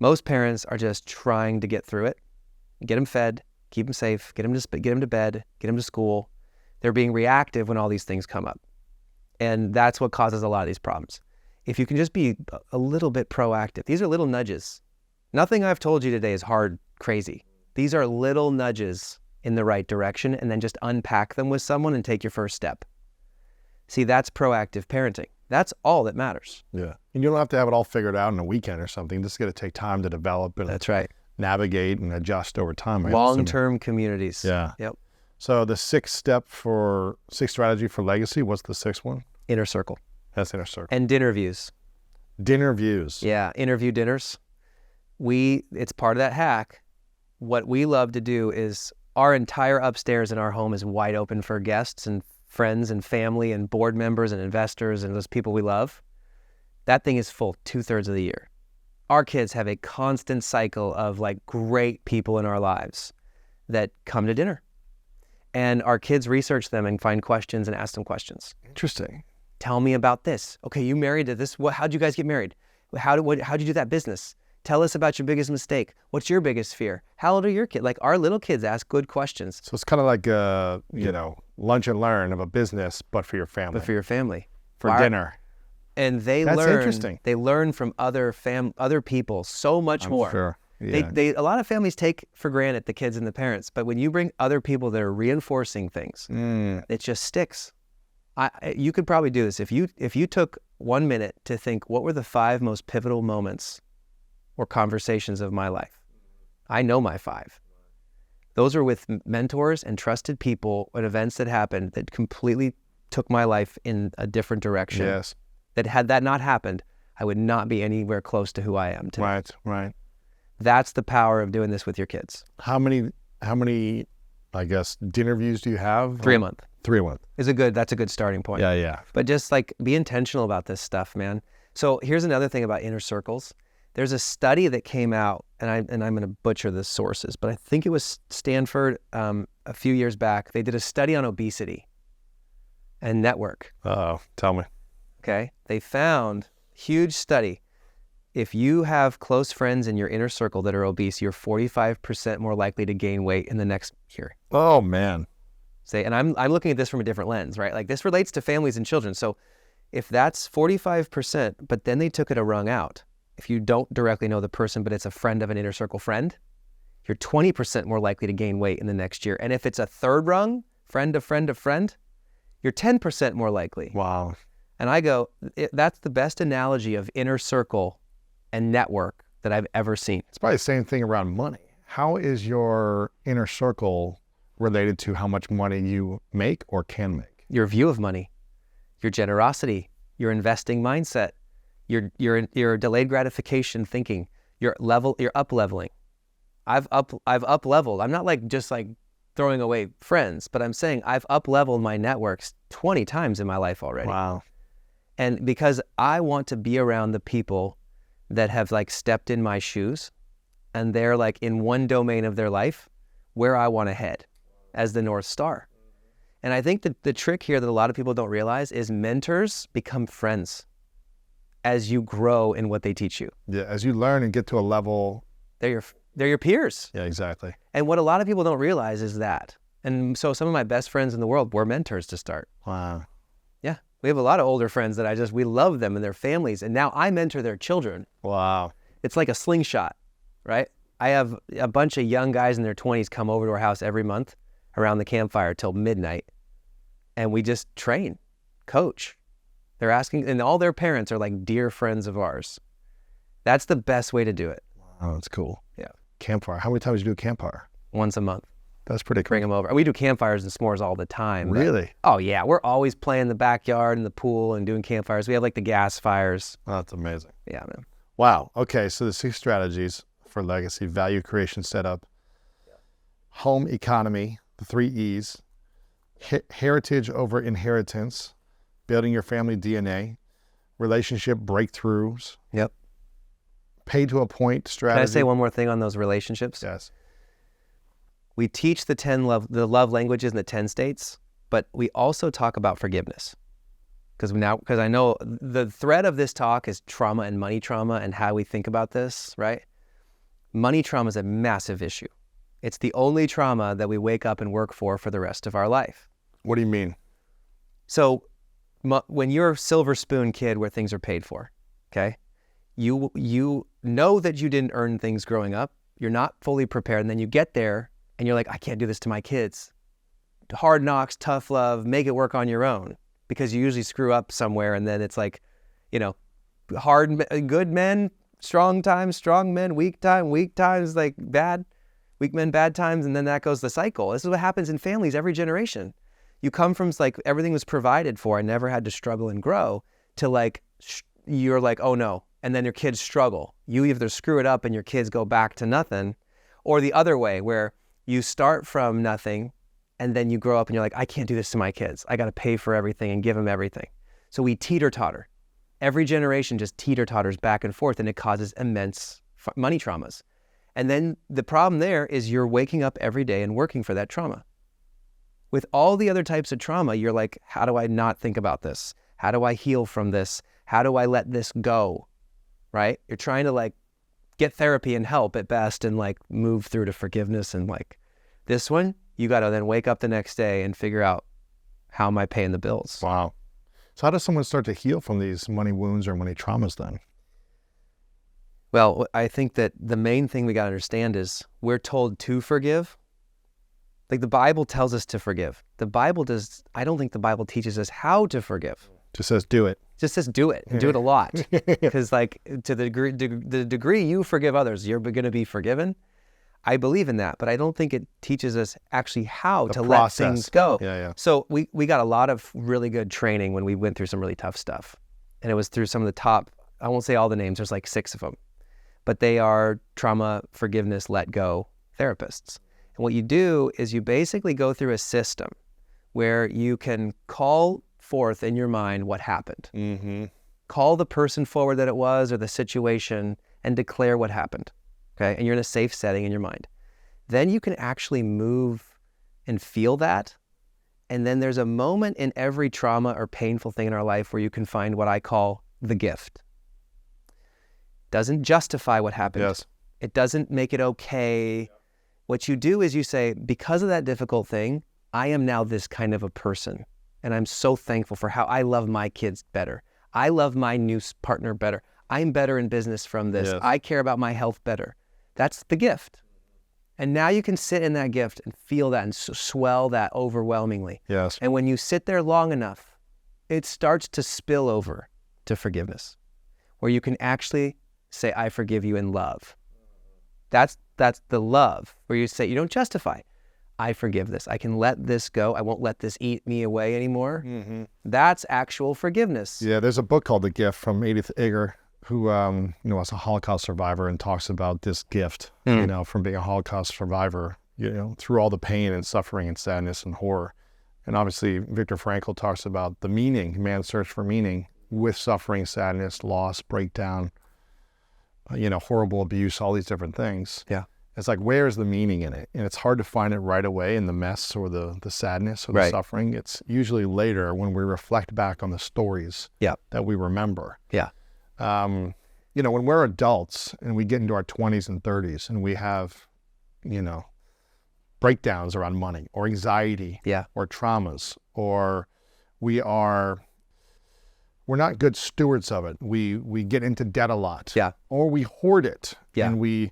Most parents are just trying to get through it, get them fed, keep them safe, get them to bed, get them to school. They're being reactive when all these things come up. And that's what causes a lot of these problems. If you can just be a little bit proactive, these are little nudges. Nothing I've told you today is hard, crazy. These are little nudges in the right direction, and then just unpack them with someone and take your first step. See, that's proactive parenting. That's all that matters. Yeah. And you don't have to have it all figured out in a weekend or something. This is going to take time to develop and That's right. navigate and adjust over time. Long-term communities. Yeah. Yep. So the sixth strategy for legacy, what's the sixth one? Inner circle. That's inner circle. And dinner views. Dinner views. Yeah, interview dinners. It's part of that hack. What we love to do is our entire upstairs in our home is wide open for guests and friends and family and board members and investors and those people we love. That thing is full 2/3 of the year. Our kids have a constant cycle of like great people in our lives that come to dinner. And our kids research them and find questions and ask them questions. Interesting. Tell me about this. Okay, you married to this. How'd you guys get married? How'd you do that business? Tell us about your biggest mistake. What's your biggest fear? How old are your kids? Like our little kids ask good questions. So it's kind of like lunch and learn of a business, but for your family. But for your family. For dinner. And That's interesting. They learn from other people so much more. Sure. Yeah. A lot of families take for granted the kids and the parents, but when you bring other people that are reinforcing things, it just sticks. You could probably do this if you took 1 minute to think, what were the 5 most pivotal moments or conversations of my life? I know my 5. Those are with mentors and trusted people at events that happened that completely took my life in a different direction. Yes. That had that not happened, I would not be anywhere close to who I am today. Right. That's the power of doing this with your kids. How many, I guess, dinner views do you have? 3 a month. 3 a month. That's a good starting point. Yeah. But just like be intentional about this stuff, man. So here's another thing about inner circles. There's a study that came out, and I'm going to butcher the sources, but I think it was Stanford a few years back. They did a study on obesity and network. Uh-oh, tell me. Okay. They found, huge study, if you have close friends in your inner circle that are obese, you're 45% more likely to gain weight in the next year. Oh, man. And I'm looking at this from a different lens, right? Like this relates to families and children. So if that's 45%, but then they took it a rung out, if you don't directly know the person, but it's a friend of an inner circle friend, you're 20% more likely to gain weight in the next year. And if it's a third rung, friend of friend of friend, you're 10% more likely. Wow. And I go, that's the best analogy of inner circle and network that I've ever seen. It's probably the same thing around money. How is your inner circle related to how much money you make or can make? Your view of money, your generosity, your investing mindset, your delayed gratification thinking, your up leveling. I've up leveled. I'm not just throwing away friends, but I'm saying I've up leveled my networks 20 times in my life already. Wow. And because I want to be around the people that have stepped in my shoes and they're in one domain of their life where I want to head as the North Star. And I think that the trick here that a lot of people don't realize is mentors become friends as you grow in what they teach you. Yeah, as you learn and get to a level. They're your peers. Yeah, exactly. And what a lot of people don't realize is that. And so some of my best friends in the world were mentors to start. Wow. Yeah. We have a lot of older friends that we love them and their families. And now I mentor their children. Wow. It's like a slingshot, right? I have a bunch of young guys in their 20s come over to our house every month around the campfire till midnight. And we just train, coach. They're asking, and all their parents are dear friends of ours. That's the best way to do it. Oh, that's cool. Yeah. Campfire. How many times do you do a campfire? Once a month. That's pretty cool. Bring them over. We do campfires and s'mores all the time. Really? Oh, yeah. We're always playing in the backyard and the pool and doing campfires. We have the gas fires. Oh, that's amazing. Yeah, man. Wow. Okay, so the 6 strategies for legacy: value creation setup, home economy, the 3 E's, heritage over inheritance, building your family DNA, relationship breakthroughs. Yep. Pay to a point strategy. Can I say one more thing on those relationships? Yes. We teach the love languages in the 10 states, but we also talk about forgiveness. Because I know the thread of this talk is trauma and money trauma and how we think about this, right? Money trauma is a massive issue. It's the only trauma that we wake up and work for the rest of our life. What do you mean? So when you're a silver spoon kid where things are paid for, okay, you know that you didn't earn things growing up. You're not fully prepared. And then you get there and you're like, I can't do this to my kids. Hard knocks, tough love, make it work on your own, because you usually screw up somewhere. And then it's like, you know, good men, strong times, strong men, weak times, like bad, weak men, bad times. And then that goes the cycle. This is what happens in families every generation. You come from like everything was provided for. I never had to struggle and grow, to like, you're like, oh no. And then your kids struggle. You either screw it up and your kids go back to nothing, or the other way where you start from nothing and then you grow up and you're like, I can't do this to my kids. I got to pay for everything and give them everything. So we teeter-totter. Every generation just teeter-totters back and forth, and it causes immense money traumas. And then the problem there is you're waking up every day and working for that trauma. With all the other types of trauma, you're like, how do I not think about this? How do I heal from this? How do I let this go? Right? You're trying to like get therapy and help at best and like move through to forgiveness. And like this one, you got to then wake up the next day and figure out, how am I paying the bills? Wow. So how does someone start to heal from these money wounds or money traumas then? Well, I think that the main thing we got to understand is we're told to forgive. Like the Bible tells us to forgive. I don't think the Bible teaches us how to forgive. Just says do it. Just says do it, and do it a lot. Because like to the degree you forgive others, you're going to be forgiven. I believe in that, but I don't think it teaches us actually how to let things go. Yeah. So we got a lot of really good training when we went through some really tough stuff. And it was through some of the top, I won't say all the names, there's like 6 of them, but they are trauma, forgiveness, let go therapists. And what you do is you basically go through a system where you can call forth in your mind what happened. Mm-hmm. Call the person forward that it was or the situation and declare what happened. Okay, and you're in a safe setting in your mind. Then you can actually move and feel that. And then there's a moment in every trauma or painful thing in our life where you can find what I call the gift. Doesn't justify what happened. Yes. It doesn't make it okay. What you do is you say, because of that difficult thing, I am now this kind of a person. And I'm so thankful for how I love my kids better. I love my new partner better. I'm better in business from this. Yes. I care about my health better. That's the gift. And now you can sit in that gift and feel that and swell that overwhelmingly. Yes. And when you sit there long enough, it starts to spill over to forgiveness, where you can actually say, I forgive you in love. That's the love, where you say, you don't justify. I forgive this. I can let this go. I won't let this eat me away anymore. Mm-hmm. That's actual forgiveness. Yeah, there's a book called The Gift from Edith Eger, who was a Holocaust survivor and talks about this gift, from being a Holocaust survivor, through all the pain and suffering and sadness and horror. And obviously, Viktor Frankl talks about the meaning, man's search for meaning with suffering, sadness, loss, breakdown, horrible abuse, all these different things. Yeah. It's like, where's the meaning in it? And it's hard to find it right away in the mess or the sadness or the suffering. It's usually later when we reflect back on the stories that we remember. Yeah. When we're adults and we get into our 20s and 30s and we have, breakdowns around money or anxiety or traumas, or we're not good stewards of it. We get into debt a lot. Yeah. Or we hoard it. Yeah. And we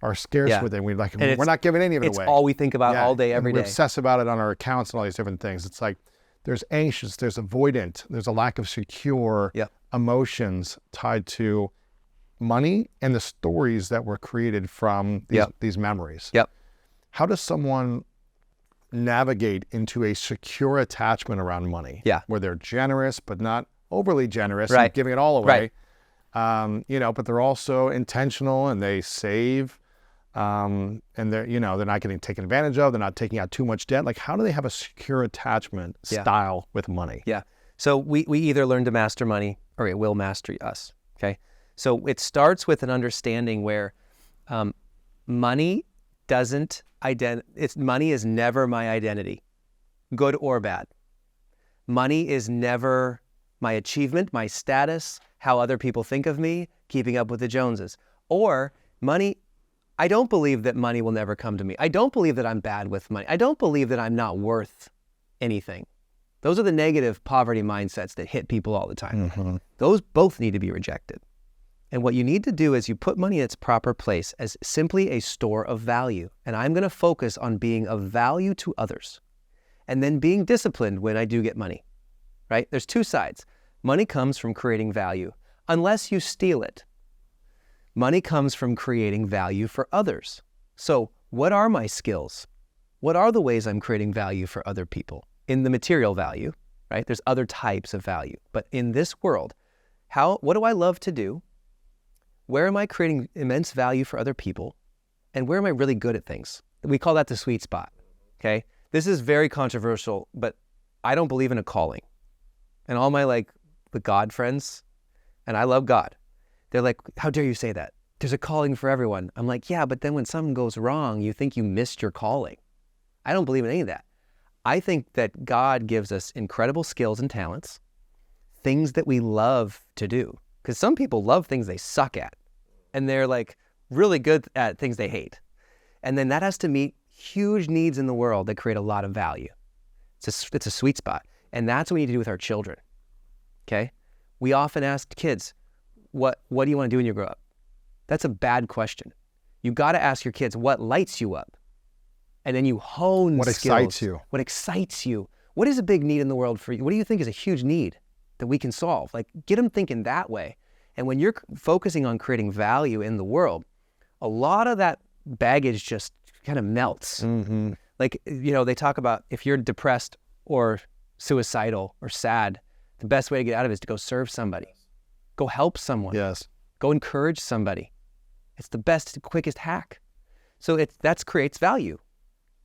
are scarce with it. We're not giving any of it away. It's all we think about all day, every day. We obsess about it on our accounts and all these different things. It's like there's anxious, there's avoidant, there's a lack of secure emotions tied to money and the stories that were created from these memories. Yep. How does someone navigate into a secure attachment around money? Yeah. Where they're generous, but not overly generous and giving it all away. Right. But they're also intentional and they save, and they're not getting taken advantage of. They're not taking out too much debt. Like, how do they have a secure attachment style with money? Yeah. So we either learn to master money or it will master us. Okay. So it starts with an understanding where money doesn't money is never my identity, good or bad. Money is never my achievement, my status, how other people think of me, keeping up with the Joneses. Or money I don't believe that money will never come to me. I don't believe that I'm bad with money. I don't believe that I'm not worth anything. Those are the negative poverty mindsets that hit people all the time. Mm-hmm. Those both need to be rejected. And what you need to do is you put money in its proper place as simply a store of value. And I'm going to focus on being of value to others. And then being disciplined when I do get money, right? There's two sides. Money comes from creating value, unless you steal it. Money comes from creating value for others. So what are my skills? What are the ways I'm creating value for other people? In the material value, right? There's other types of value. But in this world, what do I love to do? Where am I creating immense value for other people? And where am I really good at things? We call that the sweet spot, okay? This is very controversial, but I don't believe in a calling. And all my the God friends, and I love God, they're like, how dare you say that? There's a calling for everyone. I'm like, yeah, but then when something goes wrong, you think you missed your calling. I don't believe in any of that. I think that God gives us incredible skills and talents, things that we love to do. Because some people love things they suck at, and they're really good at things they hate. And then that has to meet huge needs in the world that create a lot of value. It's a sweet spot. And that's what we need to do with our children, okay? We often ask kids, what do you want to do when you grow up? That's a bad question. You got to ask your kids, what lights you up? And then you hone What skills. excites you? What excites you? What is a big need in the world for you? What do you think is a huge need that we can solve? Get them thinking that way. And when you're focusing on creating value in the world, a lot of that baggage just kind of melts. Mm-hmm. They talk about if you're depressed or suicidal or sad, the best way to get out of it is to go serve somebody. Go help someone. Yes. Go encourage somebody. It's the best, quickest hack. So that creates value.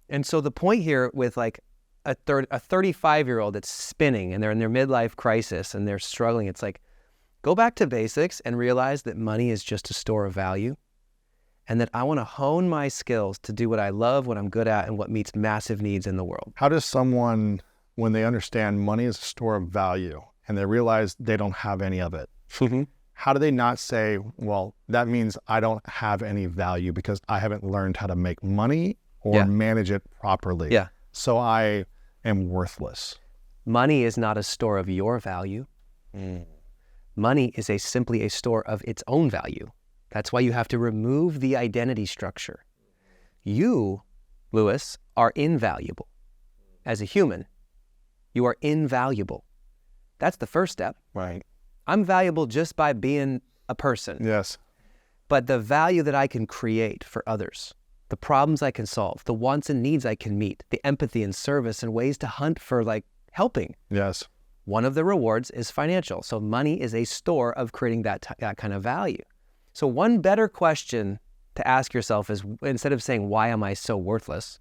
And so the point here with a 35-year-old that's spinning and they're in their midlife crisis and they're struggling, it's go back to basics and realize that money is just a store of value, and that I want to hone my skills to do what I love, what I'm good at, and what meets massive needs in the world. How does someone, when they understand money is a store of value and they realize they don't have any of it, how do they not say, well, that means I don't have any value because I haven't learned how to make money or manage it properly. Yeah. So I am worthless. Money is not a store of your value. Money is simply a store of its own value. That's why you have to remove the identity structure. You, Lewis, are invaluable. As a human, you are invaluable. That's the first step. Right. I'm valuable just by being a person. Yes. But the value that I can create for others, the problems I can solve, the wants and needs I can meet, the empathy and service and ways to hunt for helping. Yes. One of the rewards is financial. So money is a store of creating that kind of value. So one better question to ask yourself is, instead of saying, why am I so worthless,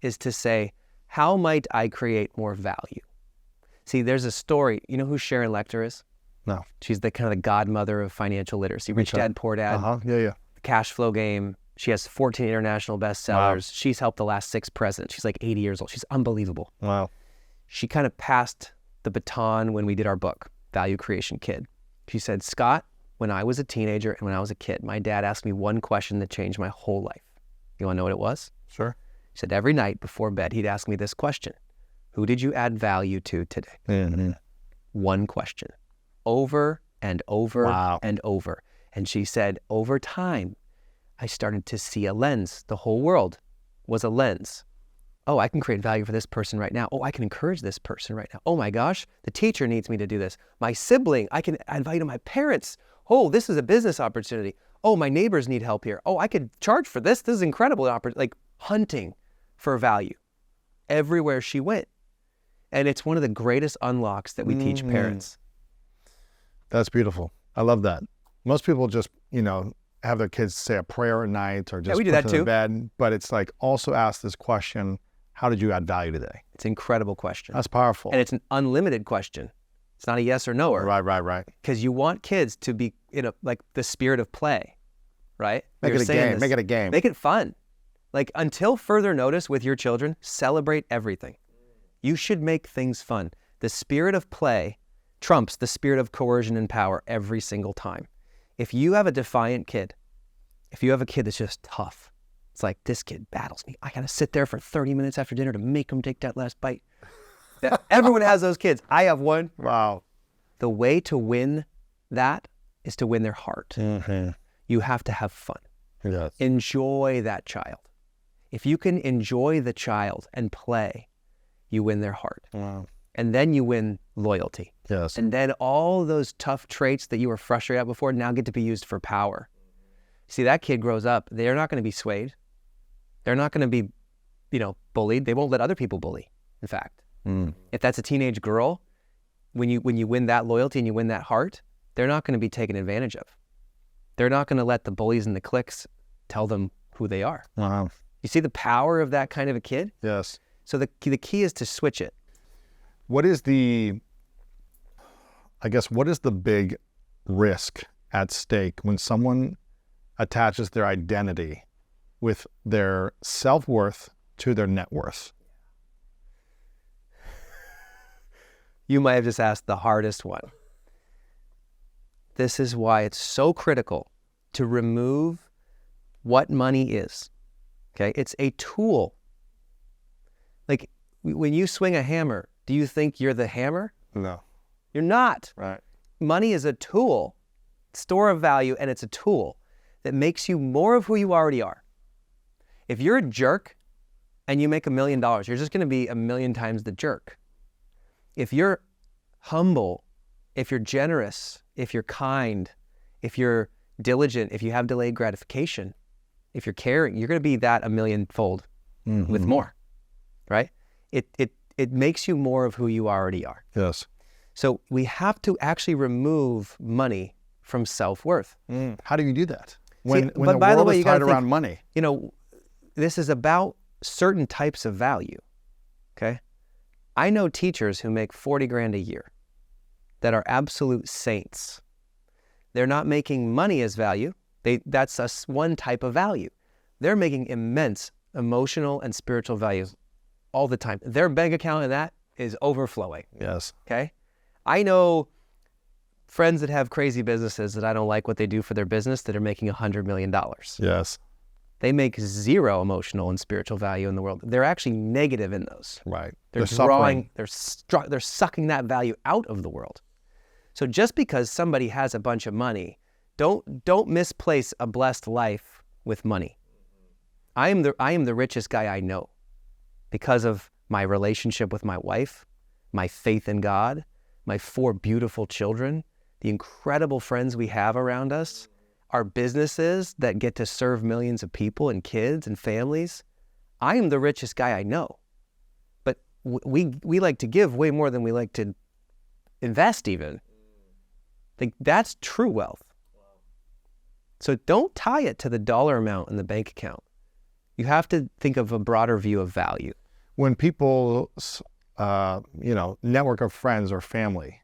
is to say, how might I create more value? See, there's a story. You know who Sharon Lecter is? No. She's the kind of the godmother of financial literacy. Rich Dad, Poor Dad. Yeah. The Cash Flow Game. She has 14 international bestsellers. Wow. She's helped the last 6 presidents. She's 80 years old. She's unbelievable. Wow. She kind of passed the baton when we did our book, Value Creation Kid. She said, Scott, when I was a teenager and when I was a kid, my dad asked me one question that changed my whole life. You want to know what it was? Sure. He said every night before bed, he'd ask me this question. Who did you add value to today? Mm-hmm. One question. Over and over and over. And she said, over time, I started to see a lens. The whole world was a lens. Oh, I can create value for this person right now. Oh, I can encourage this person right now. Oh my gosh, the teacher needs me to do this. My sibling, I can add value to my parents. Oh, this is a business opportunity. Oh, my neighbors need help here. Oh, I could charge for this. This is incredible. Hunting for value everywhere she went. And it's one of the greatest unlocks that we teach parents. That's beautiful. I love that. Most people just, have their kids say a prayer at night or just we do put that to too. Bed. But it's also ask this question, how did you add value today? It's an incredible question. That's powerful. And it's an unlimited question. It's not a yes or no. Right. Because you want kids to be, the spirit of play, right? Make it a game. Make it a game. Make it fun. Until further notice with your children, celebrate everything. You should make things fun. The spirit of play trumps the spirit of coercion and power every single time. If you have a defiant kid If you have a kid that's just tough, it's like, this kid battles me. I got to sit there for 30 minutes after dinner to make him take that last bite. Everyone has those kids. I have one. Wow. The way to win that is to win their heart. Mm-hmm. You have to have fun. Yes. Enjoy that child. If you can enjoy the child and play, you win their heart. Wow. And then you win loyalty. Yes. And then all those tough traits that you were frustrated at before now get to be used for power. See, that kid grows up, they're not going to be swayed. They're not going to be, bullied. They won't let other people bully, in fact. If that's a teenage girl, when you win that loyalty and you win that heart, they're not going to be taken advantage of. They're not going to let the bullies and the cliques tell them who they are. Wow. You see the power of that kind of a kid? Yes. So the key is to switch it. What is the big risk at stake when someone attaches their identity with their self-worth to their net worth? You might have just asked the hardest one. This is why it's so critical to remove what money is. Okay? It's a tool. Like when you swing a hammer, do you think you're the hammer? No. You're not. Right. Money is a tool, store of value, and it's a tool that makes you more of who you already are. If you're a jerk and you make $1 million, you're just going to be 1,000,000 times the jerk. If you're humble, if you're generous, if you're kind, if you're diligent, if you have delayed gratification, if you're caring, you're going to be that 1,000,000-fold with more, right? It makes you more of who you already are. Yes. So we have to actually remove money from self-worth. How do you do that? When the by the world way, is you gotta tied think, around money. This is about certain types of value, okay? I know teachers who make 40 grand a year that are absolute saints. They're not making money as value. That's one type of value. They're making immense emotional and spiritual values all the time. Their bank account and that is overflowing. Yes. Okay? I know friends that have crazy businesses that I don't like what they do for their business that are making $100 million. Yes. They make zero emotional and spiritual value in the world. They're actually negative in those. Right. They're drawing, they're sucking that value out of the world. So just because somebody has a bunch of money, don't misplace a blessed life with money. I am the richest guy I know because of my relationship with my wife, my faith in God, my 4 beautiful children, the incredible friends we have around us, our businesses that get to serve millions of people and kids and families. I am the richest guy I know. But we like to give way more than we like to invest even. Like that's true wealth. So don't tie it to the dollar amount in the bank account. You have to think of a broader view of value. When people's network of friends or family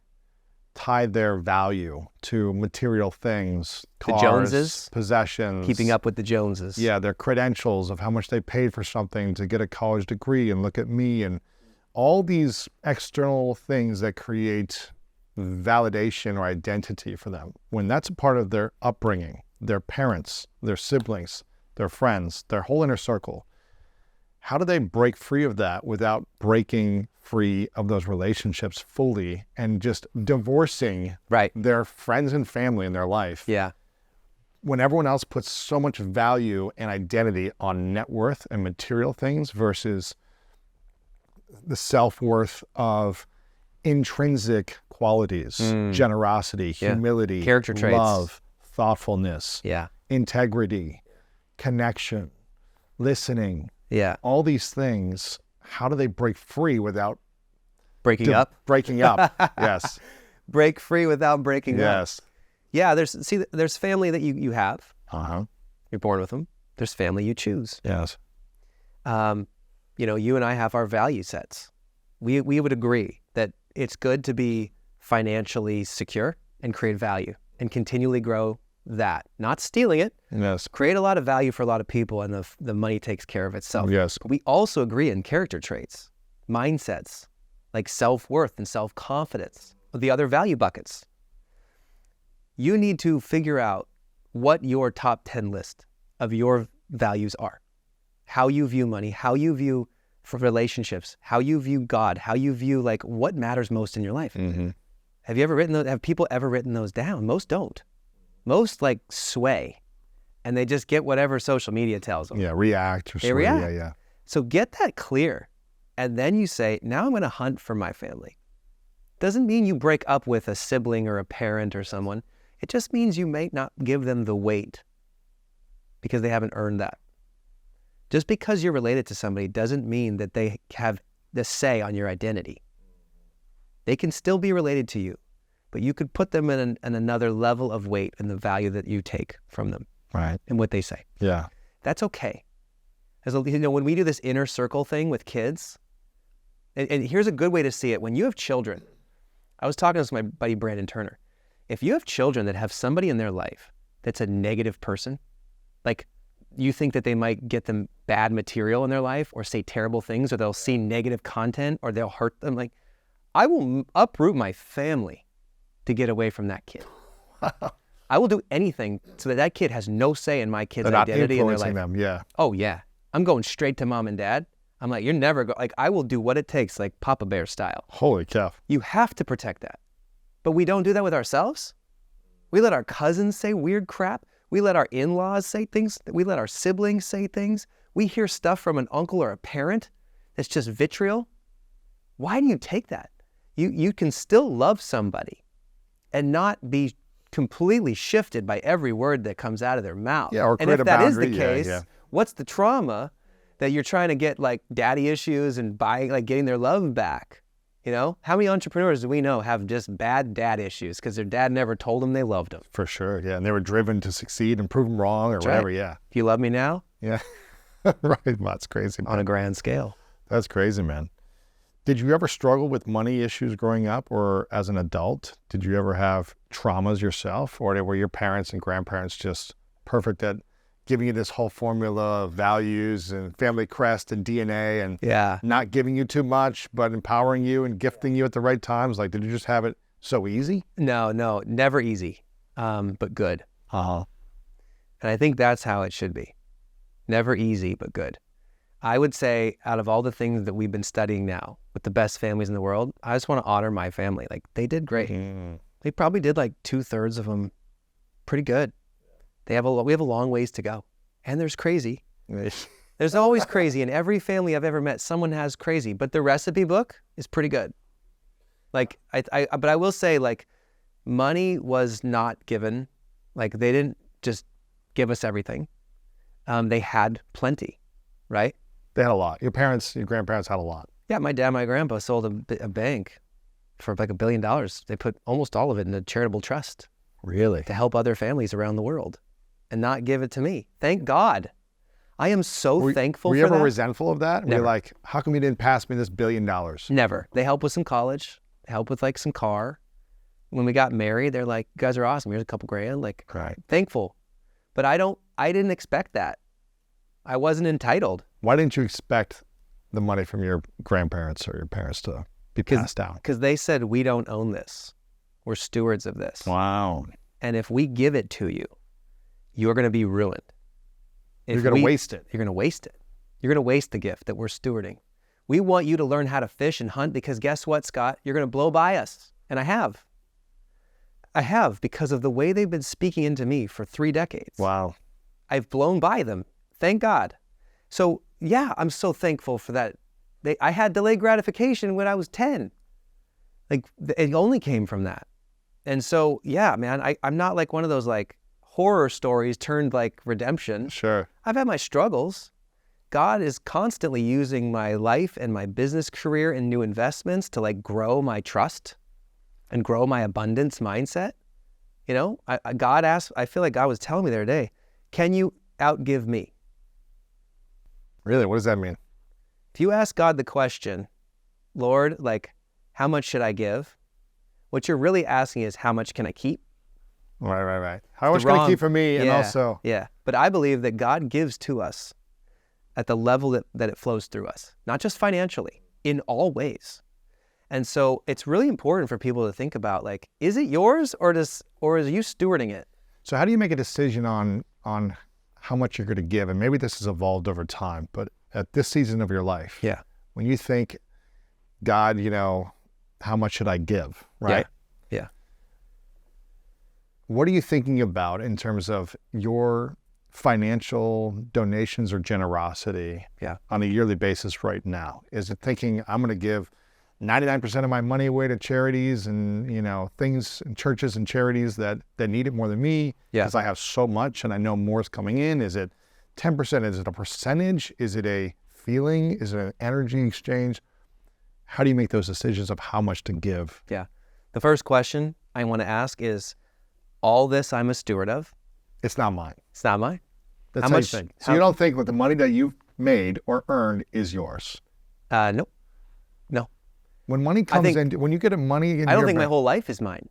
tie their value to material things, cars, The Joneses, possessions, keeping up with the Joneses. Yeah, their credentials of how much they paid for something to get a college degree, and look at me, and all these external things that create validation or identity for them. When that's a part of their upbringing, their parents, their siblings, their friends, their whole inner circle, how do they break free of that without breaking free of those relationships fully and just divorcing their friends and family in their life? Yeah. When everyone else puts so much value and identity on net worth and material things versus the self-worth of intrinsic qualities, generosity, humility, character traits, love, thoughtfulness, integrity, connection, listening, all these things, how do they break free without breaking up? Breaking up, yes. Break free without breaking up. Yes. Yeah, there's family that you have. You're born with them. There's family you choose. Yes. You and I have our value sets. We would agree that it's good to be financially secure and create value and continually grow that, not stealing it. Yes. Create a lot of value for a lot of people, and the money takes care of itself. Yes. We also agree in character traits, mindsets, like self-worth and self-confidence, the other value buckets. You need to figure out what your top 10 list of your values are. How you view money, how you view for relationships, how you view God, how you view like what matters most in your life. Mm-hmm. Have you ever written those? Have people ever written those down? Most don't. Most like sway, and they just get whatever social media tells them. Yeah, react or They sway. react. Yeah. So get that clear, and then you say, now I'm going to hunt for my family. Doesn't mean you break up with a sibling or a parent or someone. It just means you may not give them the weight because they haven't earned that. Just because you're related to somebody doesn't mean that they have the say on your identity. They can still be related to you, but you could put them in another level of weight in the value that you take from them Right. and what they say. Yeah. That's okay. When we do this inner circle thing with kids, and here's a good way to see it. When you have children, I was talking to my buddy Brandon Turner. If you have children that have somebody in their life that's a negative person, like you think that they might get them bad material in their life or say terrible things, or they'll see negative content, or they'll hurt them, like I will uproot my family to get away from that kid. I will do anything so that kid has no say in my kid's identity in their life. Them, yeah. Oh yeah. I'm going straight to mom and dad. I'm like, you're never I will do what it takes, like Papa Bear style. Holy cow. You have to protect that. But we don't do that with ourselves. We let our cousins say weird crap. We let our in-laws say things. We let our siblings say things. We hear stuff from an uncle or a parent that's just vitriol. Why do you take that? You can still love somebody and not be completely shifted by every word that comes out of their mouth. Yeah, or and create if a that is boundary, the case, yeah. What's the trauma that you're trying to get like daddy issues and getting their love back? You know, how many entrepreneurs do we know have just bad dad issues because their dad never told them they loved them? For sure, yeah. And they were driven to succeed and prove them wrong or That's whatever, right. yeah. Do you love me now? Yeah. Right, well, that's crazy, man. On a grand scale. That's crazy, man. Did you ever struggle with money issues growing up or as an adult? Did you ever have traumas yourself, or were your parents and grandparents just perfect at giving you this whole formula of values and family crest and DNA and not giving you too much, but empowering you and gifting you at the right times? Like, did you just have it so easy? No, never easy, but good. Uh-huh. And I think that's how it should be. Never easy, but good. I would say out of all the things that we've been studying now with the best families in the world, I just want to honor my family. Like, they did great. Mm. They probably did like 2/3 of them pretty good. We have a long ways to go. And there's crazy. There's always crazy. In every family I've ever met, someone has crazy, but the recipe book is pretty good. Like, but I will say, like, money was not given. Like, they didn't just give us everything. They had plenty, right? They had a lot. Your grandparents had a lot. Yeah, my dad and my grandpa sold a bank for like $1 billion. They put almost all of it in a charitable trust. Really? To help other families around the world and not give it to me. Thank God. I am so thankful for that. Were you ever resentful of that? Never. Were you like, how come you didn't pass me this $1 billion? Never. They helped with some college, help with like some car. When we got married, they're like, you guys are awesome. Here's a couple grand. Like, Right. Thankful. But I didn't expect that. I wasn't entitled. Why didn't you expect the money from your grandparents or your parents to be passed down? Because they said, we don't own this. We're stewards of this. Wow. And if we give it to you, you're going to be ruined. You're going to waste it. You're going to waste it. You're going to waste the gift that we're stewarding. We want you to learn how to fish and hunt because guess what, Scott? You're going to blow by us. And I have. Because of the way they've been speaking into me for 3 decades. Wow. I've blown by them. Thank God. So yeah, I'm so thankful for that. I had delayed gratification when I was 10. Like, it only came from that. And so, yeah, man, I'm not like one of those like horror stories turned like redemption. Sure. I've had my struggles. God is constantly using my life and my business career and new investments to like grow my trust and grow my abundance mindset. You know, I feel like God was telling me the other day, can you outgive me? Really? What does that mean? If you ask God the question, Lord, like, how much should I give? What you're really asking is, how much can I keep? Right. How much can I keep for me? And also. Yeah. But I believe that God gives to us at the level that it flows through us, not just financially, in all ways. And so it's really important for people to think about, like, is it yours or is you stewarding it? So how do you make a decision on how much you're going to give, and maybe this has evolved over time, but at this season of your life, Yeah. when you think, God, how much should I give, right? Yeah. What are you thinking about in terms of your financial donations or generosity on a yearly basis right now? Is it thinking, I'm going to give 99% of my money away to charities and, things and churches and charities that need it more than me because I have so much and I know more is coming in? Is it 10%? Is it a percentage? Is it a feeling? Is it an energy exchange? How do you make those decisions of how much to give? Yeah. The first question I want to ask is, all this I'm a steward of? It's not mine. It's not mine. That's how how much, you think. So you don't think that the money that you've made or earned is yours? Nope. When money comes in, when you get money in I don't think my whole life is mine.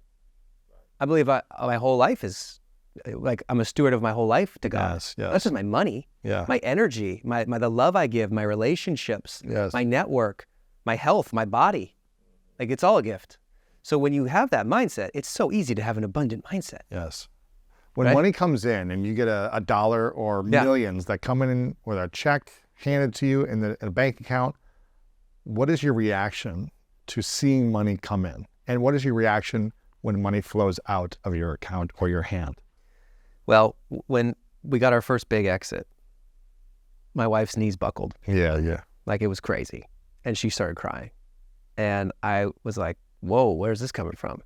I believe my whole life is, like, I'm a steward of my whole life to God. Yes. That's just my money, my energy, the love I give, my relationships, my network, my health, my body. Like, it's all a gift. So when you have that mindset, it's so easy to have an abundant mindset. Yes. When money comes in and you get a dollar or millions that come in with a check handed to you in a bank account, what is your reaction to seeing money come in? And what is your reaction when money flows out of your account or your hand? Well, when we got our first big exit, my wife's knees buckled. Yeah. Like, it was crazy. And she started crying. And I was like, whoa, where's this coming from?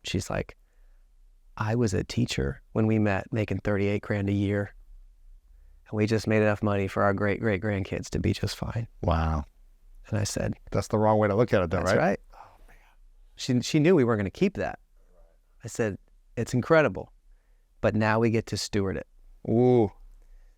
She's like, I was a teacher when we met, making $38,000 a year. And we just made enough money for our great grandkids to be just fine. Wow. And I said, that's the wrong way to look at it, though, that's right? right. Oh, man. She knew we weren't going to keep that. I said, it's incredible, but now we get to steward it. Ooh.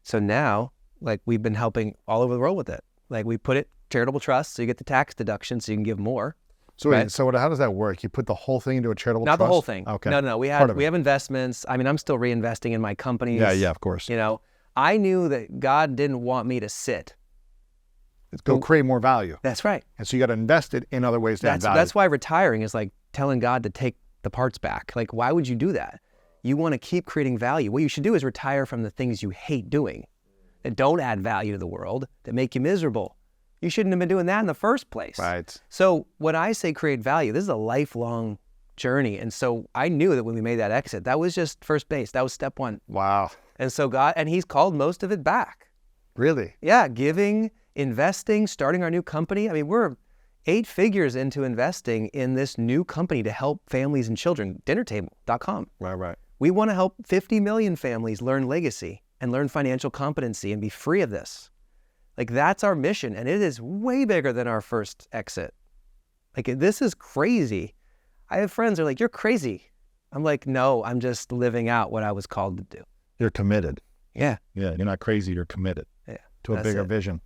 So now, like, we've been helping all over the world with it. Like, we put it charitable trust, so you get the tax deduction, so you can give more. So wait, so how does that work? You put the whole thing into a charitable trust? Not the whole thing. Okay. No. We have investments. I mean, I'm still reinvesting in my companies. Yeah, of course. I knew that God didn't want me to sit. Go create more value. That's right. And so you got to invest it in other ways to add value. That's why retiring is like telling God to take the parts back. Like, why would you do that? You want to keep creating value. What you should do is retire from the things you hate doing, that don't add value to the world, that make you miserable. You shouldn't have been doing that in the first place. Right. So when I say create value, this is a lifelong journey. And so I knew that when we made that exit, that was just first base. That was step one. Wow. And so He's called most of it back. Really? Yeah, giving, investing, starting our new company. I mean, we're 8 figures into investing in this new company to help families and children, dinnertable.com. Right. We want to help 50 million families learn legacy and learn financial competency and be free of this. Like, that's our mission, and it is way bigger than our first exit. Like, this is crazy. I have friends who are like, you're crazy. I'm like, no, I'm just living out what I was called to do. You're committed. Yeah. Yeah, you're not crazy, you're committed to a bigger vision.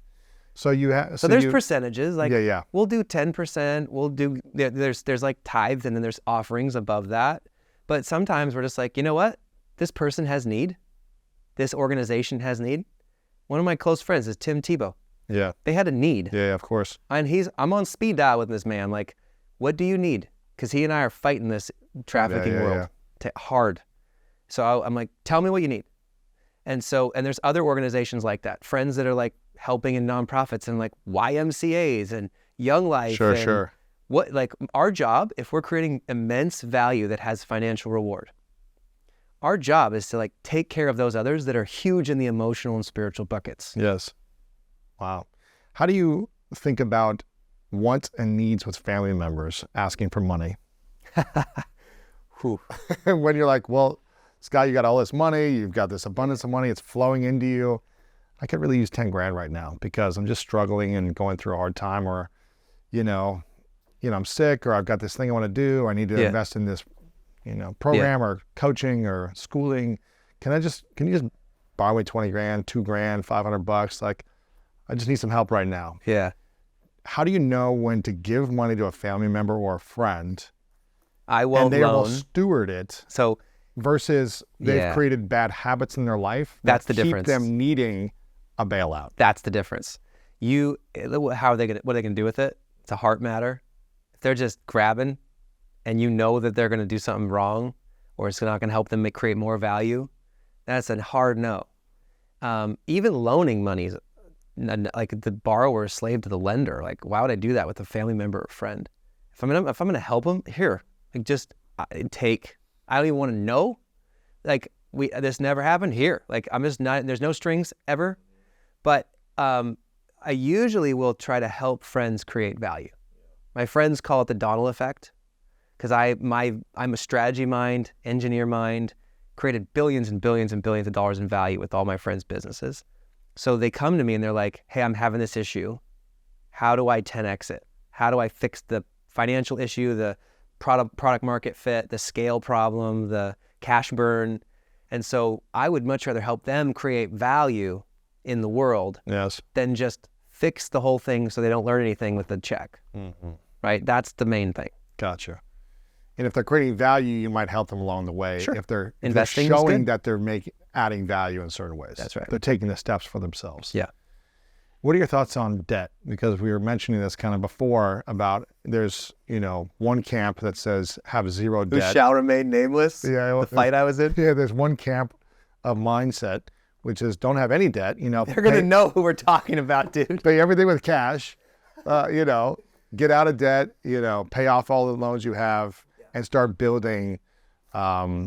So you have. So there's percentages. Like, yeah. We'll do 10%. We'll do. There's like tithes, and then there's offerings above that. But sometimes we're just like, you know what? This person has need. This organization has need. One of my close friends is Tim Tebow. Yeah. They had a need. Yeah, of course. And I'm on speed dial with this man. Like, what do you need? Because he and I are fighting this trafficking world hard. So I'm like, tell me what you need. And there's other organizations like that. Friends that are like helping in nonprofits and like YMCAs and Young Life. Sure. What, like, our job, if we're creating immense value that has financial reward, our job is to like take care of those others that are huge in the emotional and spiritual buckets. Yes. Wow. How do you think about wants and needs with family members asking for money? When you're like, well, Scott, you got all this money, you've got this abundance of money, it's flowing into you. I could really use 10 grand right now because I'm just struggling and going through a hard time, or, I'm sick, or I've got this thing I want to do. I need to invest in this, program or coaching or schooling. Can you just borrow me 20 grand, 2 grand, $500? Like, I just need some help right now. Yeah. How do you know when to give money to a family member or a friend? And they will steward it. So versus they've created bad habits in their life. That's the difference. Keep them needing a bailout. That's the difference. What are they gonna do with it? It's a heart matter. If they're just grabbing, and you know that they're gonna do something wrong, or it's not gonna help them create more value, that's a hard no. Even loaning money is like the borrower is slave to the lender. Like, why would I do that with a family member or friend? If I'm gonna help them, here, like just take. I don't even want to know. Like this never happened here. Like I'm just not. There's no strings ever. But I usually will try to help friends create value. My friends call it the Donnell effect, because I'm a strategy mind, engineer mind, created billions and billions and billions of dollars in value with all my friends' businesses. So they come to me and they're like, hey, I'm having this issue. How do I 10X it? How do I fix the financial issue, the product market fit, the scale problem, the cash burn? And so I would much rather help them create value in the world than just fix the whole thing so they don't learn anything with the check. Right? That's the main thing. Gotcha. And if they're creating value, you might help them along the way. Sure. If they're Investing showing that they're adding value in certain ways. That's right. They're taking the steps for themselves. Yeah. What are your thoughts on debt? Because we were mentioning this kind of before about there's, one camp that says have zero debt. Who shall remain nameless? Yeah. The fight I was in? Yeah, there's one camp of mindset, which is don't have any debt. They're going to know who we're talking about, dude. Pay everything with cash, get out of debt, pay off all the loans you have and start building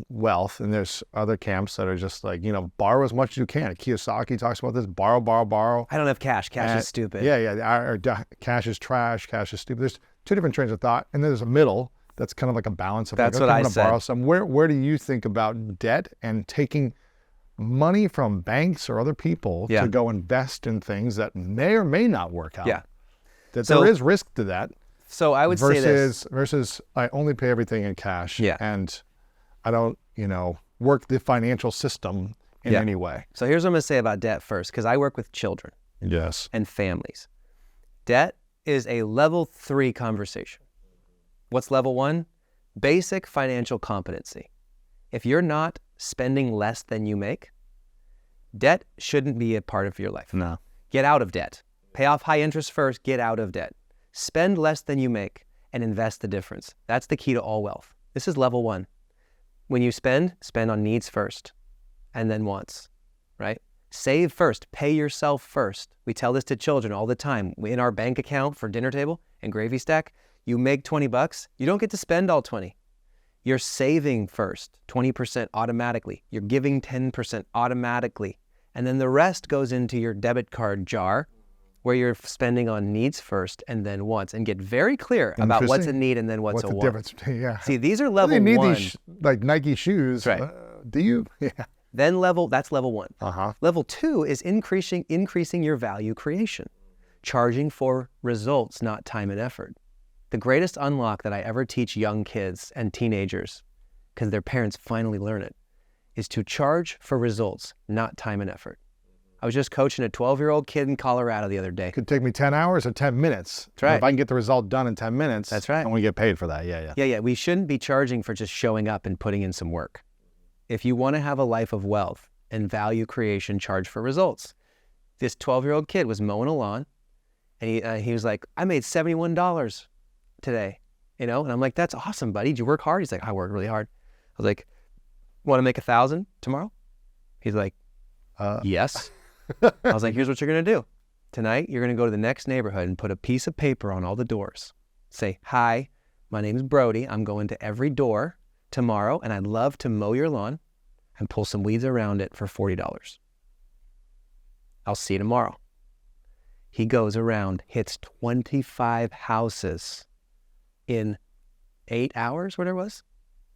wealth. And there's other camps that are just like, borrow as much as you can. Kiyosaki talks about this, borrow, borrow, borrow. I don't have cash. Cash is stupid. Yeah. Cash is trash. Cash is stupid. There's two different trains of thought. And then there's a middle that's kind of like a balance of that's like, what I'm I gonna said. borrow some. Where do you think about debt and taking money from banks or other people to go invest in things that may or may not work out? Yeah. There is risk to that. So I would say this. Versus I only pay everything in cash. Yeah. And I don't, work the financial system in any way. So here's what I'm going to say about debt first, because I work with children and families. Debt is a level 3 conversation. What's level 1? Basic financial competency. If you're not spending less than you make, debt shouldn't be a part of your life. No. Get out of debt. Pay off high interest first, get out of debt. Spend less than you make and invest the difference. That's the key to all wealth. This is level 1. When you spend on needs first and then wants, right? Save first, pay yourself first. We tell this to children all the time. In our bank account for dinner table and gravy stack, you make $20, you don't get to spend all 20. You're saving first, 20% automatically. You're giving 10% automatically. And then the rest goes into your debit card jar where you're spending on needs first and then wants, and get very clear about what's a need and then what's a want. What's the difference? Yeah. See, these are level 1. You need these like Nike shoes. Right. Do you? Yeah. Then that's level 1. Uh-huh. Level 2 is increasing your value creation, charging for results, not time and effort. The greatest unlock that I ever teach young kids and teenagers, because their parents finally learn it, is to charge for results, not time and effort. I was just coaching a 12-year-old kid in Colorado the other day. Could take me 10 hours or 10 minutes. That's right. If I can get the result done in 10 minutes, that's right. I want to get paid for that. Yeah. We shouldn't be charging for just showing up and putting in some work. If you want to have a life of wealth and value creation, charge for results. This 12-year-old kid was mowing a lawn, and he was like, I made $71 today, and I'm like, that's awesome, buddy. Did you work hard? He's like, I worked really hard. I was like, want to make 1,000 tomorrow? He's like, yes. I was like, here's what you're going to do. Tonight, you're going to go to the next neighborhood and put a piece of paper on all the doors. Say, hi, my name's Brody. I'm going to every door tomorrow, and I'd love to mow your lawn and pull some weeds around it for $40. I'll see you tomorrow. He goes around, hits 25 houses in 8 hours, whatever it was,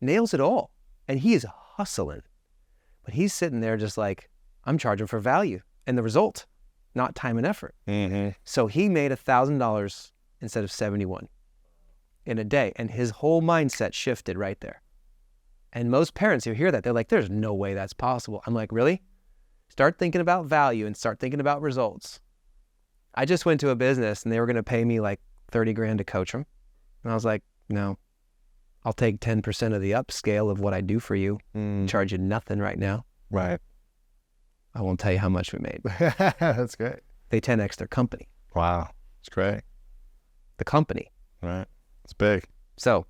nails it all. And he is hustling. But he's sitting there just like, I'm charging for value and the result, not time and effort. Mm-hmm. So he made $1,000 instead of 71 in a day. And his whole mindset shifted right there. And most parents who hear that, they're like, there's no way that's possible. I'm like, really? Start thinking about value and start thinking about results. I just went to a business and they were going to pay me like 30 grand to coach them. And I was like, no, I'll take 10% of the upscale of what I do for you, charge you nothing right now. Right. I won't tell you how much we made. That's great. They 10X their company. Wow. It's great. The company. Right. It's big. So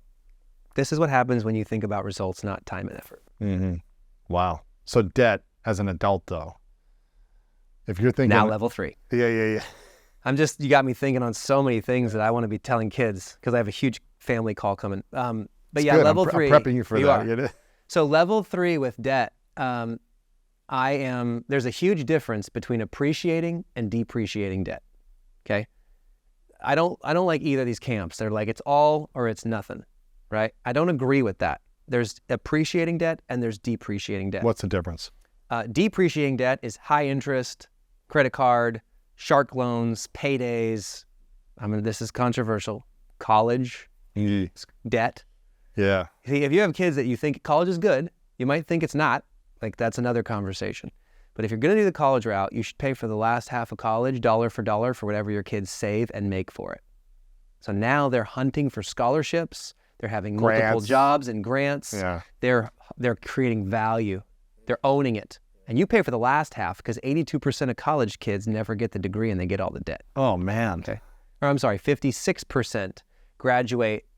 this is what happens when you think about results, not time and effort. Mm-hmm. Wow. So debt as an adult though, If you're thinking Now level 3. Yeah. You got me thinking on so many things that I want to be telling kids because I have a huge family call coming. But It's yeah, good. level I'm 3. prepping you for that. are. You know? So level 3 with debt, there's a huge difference between appreciating and depreciating debt. Okay. I don't like either of these camps. They're like, it's all or it's nothing, right? I don't agree with that. There's appreciating debt and there's depreciating debt. What's the difference? Depreciating debt is high interest, credit card, shark loans, paydays. I mean, this is controversial. College debt. Yeah. See, if you have kids that you think college is good, you might think it's not. Like, that's another conversation. But if you're going to do the college route, you should pay for the last half of college, dollar for dollar, for whatever your kids save and make for it. So now they're hunting for scholarships. They're having multiple Grants. jobs and grants. Yeah. They're creating value. They're owning it. And you pay for the last half because 82% of college kids never get the degree and they get all the debt. Oh, man. Okay. Or I'm sorry, 56%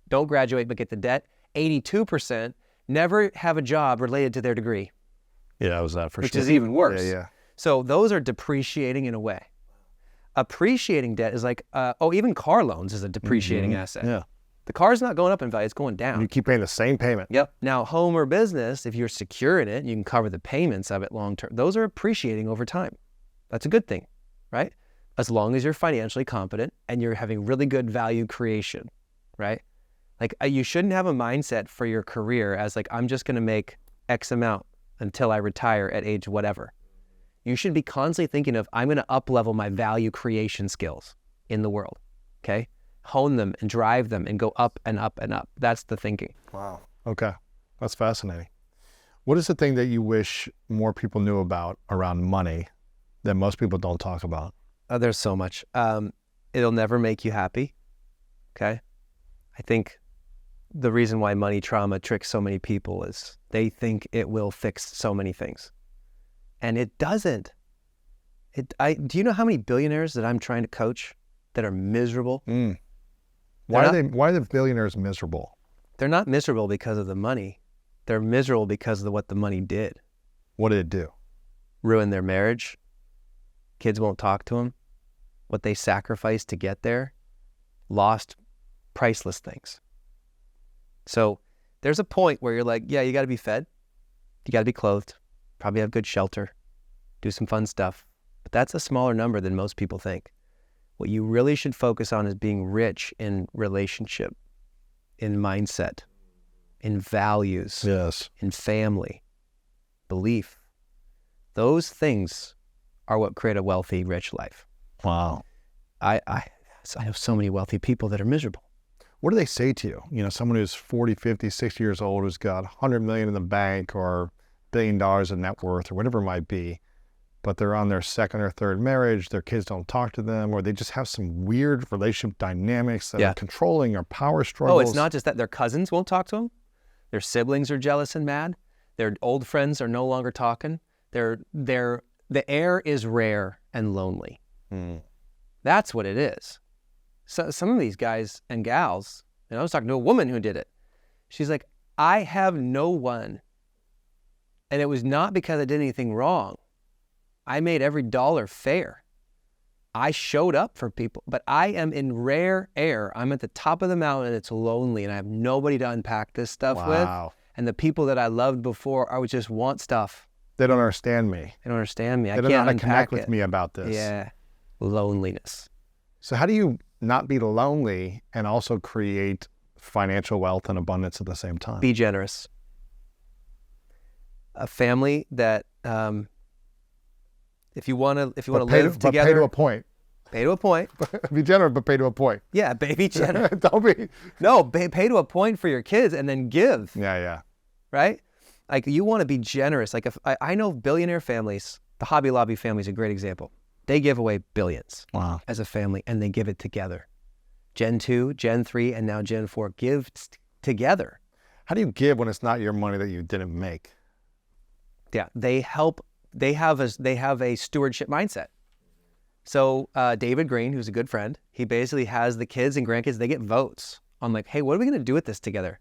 don't graduate but get the debt. 82% never have a job related to their degree. Yeah, I was that for which sure. is even worse. Yeah. So those are depreciating in a way. Appreciating debt is like, even car loans is a depreciating asset. Yeah. The car's not going up in value, it's going down. You keep paying the same payment. Yep. Now, home or business, if you're secure in it, you can cover the payments of it long term. Those are appreciating over time. That's a good thing, right? As long as you're financially competent and you're having really good value creation, right? Like, you shouldn't have a mindset for your career as like, I'm just going to make X amount until I retire at age whatever. You should be constantly thinking of, I'm going to up-level my value creation skills in the world, okay? Hone them and drive them and go up and up and up. That's the thinking. Wow. Okay. That's fascinating. What is the thing that you wish more people knew about around money that most people don't talk about? There's so much. It'll never make you happy, okay? I think the reason why money trauma tricks so many people is they think it will fix so many things. And it doesn't. Do you know how many billionaires that I'm trying to coach that are miserable? Why are the billionaires miserable? They're not miserable because of the money. They're miserable because of what the money did. What did it do? Ruin their marriage. Kids won't talk to them. What they sacrificed to get there. Lost priceless things. So there's a point where you're like, yeah, you got to be fed. You got to be clothed. Probably have good shelter. Do some fun stuff. But that's a smaller number than most people think. What you really should focus on is being rich in relationship, in mindset, in values, Yes. in family, belief. Those things are what create a wealthy, rich life. Wow. I know so many wealthy people that are miserable. What do they say to you? You know, someone who's 40, 50, 60 years old who's got 100 million in the bank or $1 billion in net worth or whatever it might be, but they're on their second or third marriage, their kids don't talk to them, or they just have some weird relationship dynamics that are controlling or power struggles. Oh, it's not just that. Their cousins won't talk to them. Their siblings are jealous and mad. Their old friends are no longer talking. The air is rare and lonely. That's what it is. So some of these guys and gals, and I was talking to a woman who did it. She's like, I have no one. And it was not because I did anything wrong. I made every dollar fair. I showed up for people, but I am in rare air. I'm at the top of the mountain and it's lonely and I have nobody to unpack this stuff with. And the people that I loved before, I would just want stuff. They don't understand me. They don't understand me. They I don't can't know how to connect with it. me about this. Yeah. Loneliness. So how do you not be lonely and also create financial wealth and abundance at the same time? Be generous. A family that, if you want to live together, pay to a point. Pay to a point. Be generous, but pay to a point. Yeah, be generous. Don't be. No, pay to a point for your kids and then give. Yeah. Right? Like, you want to be generous. Like, if I know billionaire families, the Hobby Lobby family is a great example. They give away billions as a family, and they give it together. Gen 2, Gen 3, and now Gen 4 give together. How do you give when it's not your money that you didn't make? Yeah, they help. They have a stewardship mindset. So David Green, who's a good friend, he basically has the kids and grandkids, they get votes on like, hey, what are we going to do with this together?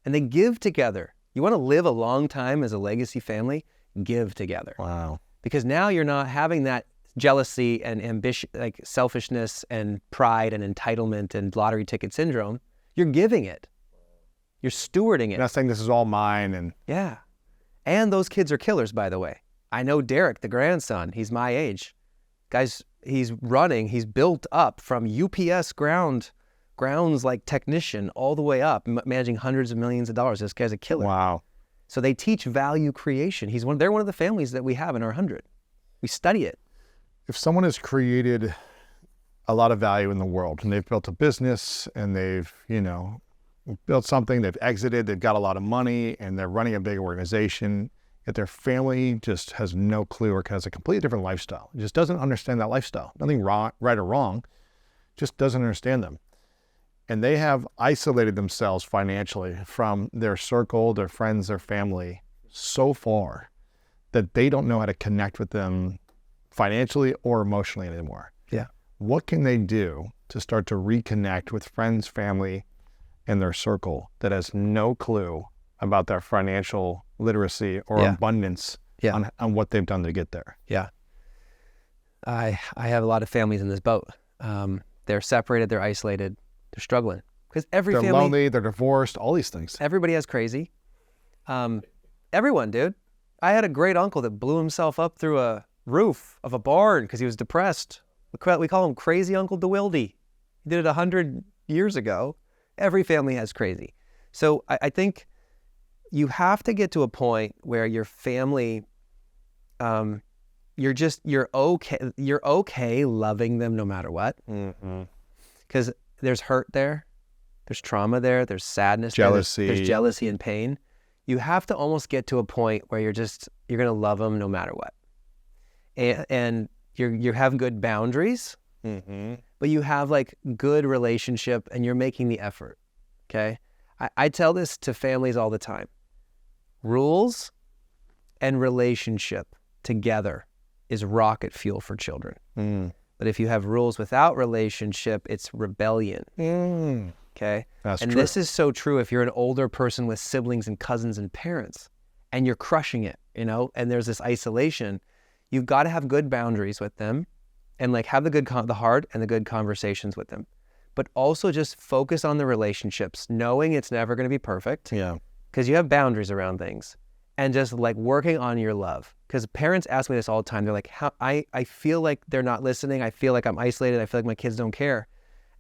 And they give together. You want to live a long time as a legacy family? Give together. Wow. Because now you're not having that jealousy and ambition, like selfishness and pride and entitlement and lottery ticket syndrome, you're giving it. You're stewarding it. You're not saying this is all mine. And yeah. And those kids are killers, by the way. I know Derek, the grandson, he's my age. Guys, he's built up from UPS grounds like technician all the way up, managing hundreds of millions of dollars. This guy's a killer. Wow. So they teach value creation. They're one of the families that we have in our 100. We study it. If someone has created a lot of value in the world and they've built a business and they've, built something, they've exited, they've got a lot of money and they're running a big organization, yet their family just has no clue or has a completely different lifestyle. It just doesn't understand that lifestyle. Nothing wrong, right or wrong, just doesn't understand them. And they have isolated themselves financially from their circle, their friends, their family so far that they don't know how to connect with them financially or emotionally anymore. Yeah. What can they do to start to reconnect with friends, family, and their circle that has no clue about their financial literacy or abundance on what they've done to get there? Yeah. I have a lot of families in this boat. They're separated, they're isolated, they're struggling. Because They're lonely, they're divorced, all these things. Everybody has crazy. Everyone, dude. I had a great uncle that blew himself up through a roof of a barn because he was depressed. We call him Crazy Uncle DeWildy. He did it 100 years ago. Every family has crazy. So I think you have to get to a point where your family, you're okay loving them no matter what. Because there's hurt there, there's trauma there, there's sadness, jealousy, there's jealousy and pain. You have to almost get to a point where you're going to love them no matter what. And you have good boundaries, but you have like good relationship and you're making the effort, okay? I tell this to families all the time. Rules and relationship together is rocket fuel for children. But if you have rules without relationship, it's rebellion, okay? That's and true. This is so true if you're an older person with siblings and cousins and parents and you're crushing it, and there's this isolation. You've got to have good boundaries with them and like have the hard and the good conversations with them. But also just focus on the relationships, knowing it's never going to be perfect. Yeah. Because you have boundaries around things. And just like working on your love. Because parents ask me this all the time. They're like, I feel like they're not listening. I feel like I'm isolated. I feel like my kids don't care.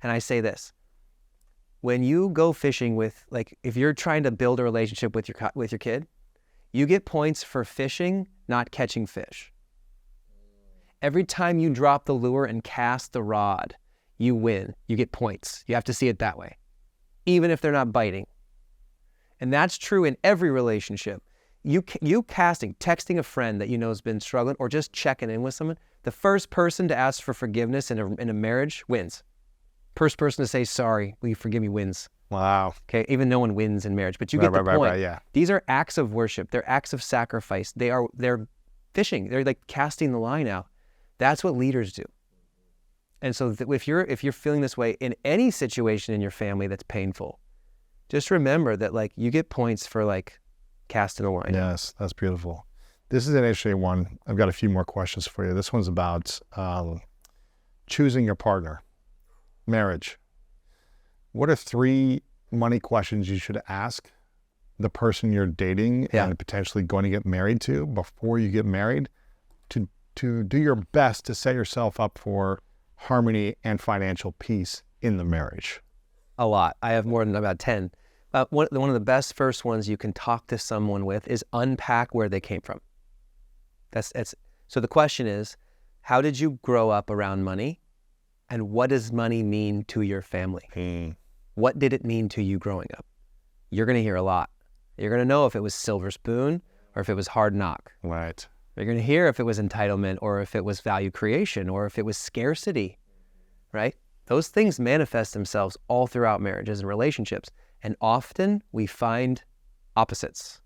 And I say this. When you go fishing if you're trying to build a relationship with your kid, you get points for fishing, not catching fish. Every time you drop the lure and cast the rod, you win. You get points. You have to see it that way, even if they're not biting. And that's true in every relationship. You texting a friend that you know has been struggling or just checking in with someone, the first person to ask for forgiveness in a marriage wins. First person to say, sorry, will you forgive me, wins. Wow. Okay, even no one wins in marriage, but you get the point. Right, yeah. These are acts of worship. They're acts of sacrifice. They're fishing. They're like casting the line out. That's what leaders do. And so if you're feeling this way in any situation in your family that's painful, just remember that like you get points for like casting the line. Yes, that's beautiful. This is an interesting one. I've got a few more questions for you. This one's about choosing your partner, marriage. What are 3 money questions you should ask the person you're dating and potentially going to get married to before you get married to do your best to set yourself up for harmony and financial peace in the marriage? A lot. I have more than about 10. One of the best first ones you can talk to someone with is unpack where they came from. So the question is, how did you grow up around money? And what does money mean to your family? What did it mean to you growing up? You're going to hear a lot. You're going to know if it was silver spoon or if it was hard knock. Right. You're going to hear if it was entitlement or if it was value creation or if it was scarcity, right? Those things manifest themselves all throughout marriages and relationships. And often we find opposites.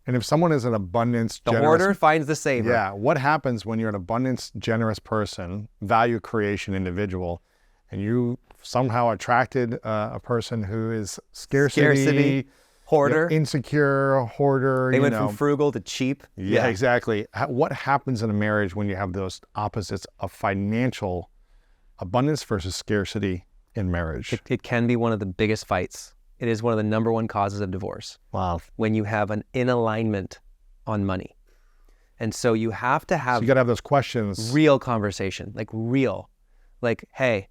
And if someone is an abundance, the hoarder finds the saver. Yeah. What happens when you're an abundance, generous person, value creation individual, and you somehow attracted a person who is scarcity, Hoarder. Insecure, hoarder. They went from frugal to cheap. Yeah, exactly. What happens in a marriage when you have those opposites of financial abundance versus scarcity in marriage? It can be one of the biggest fights. It is one of the number one causes of divorce. Wow. When you have an inalignment on money. And so you have to have So you got to have those questions. real conversation, like real. Like, hey,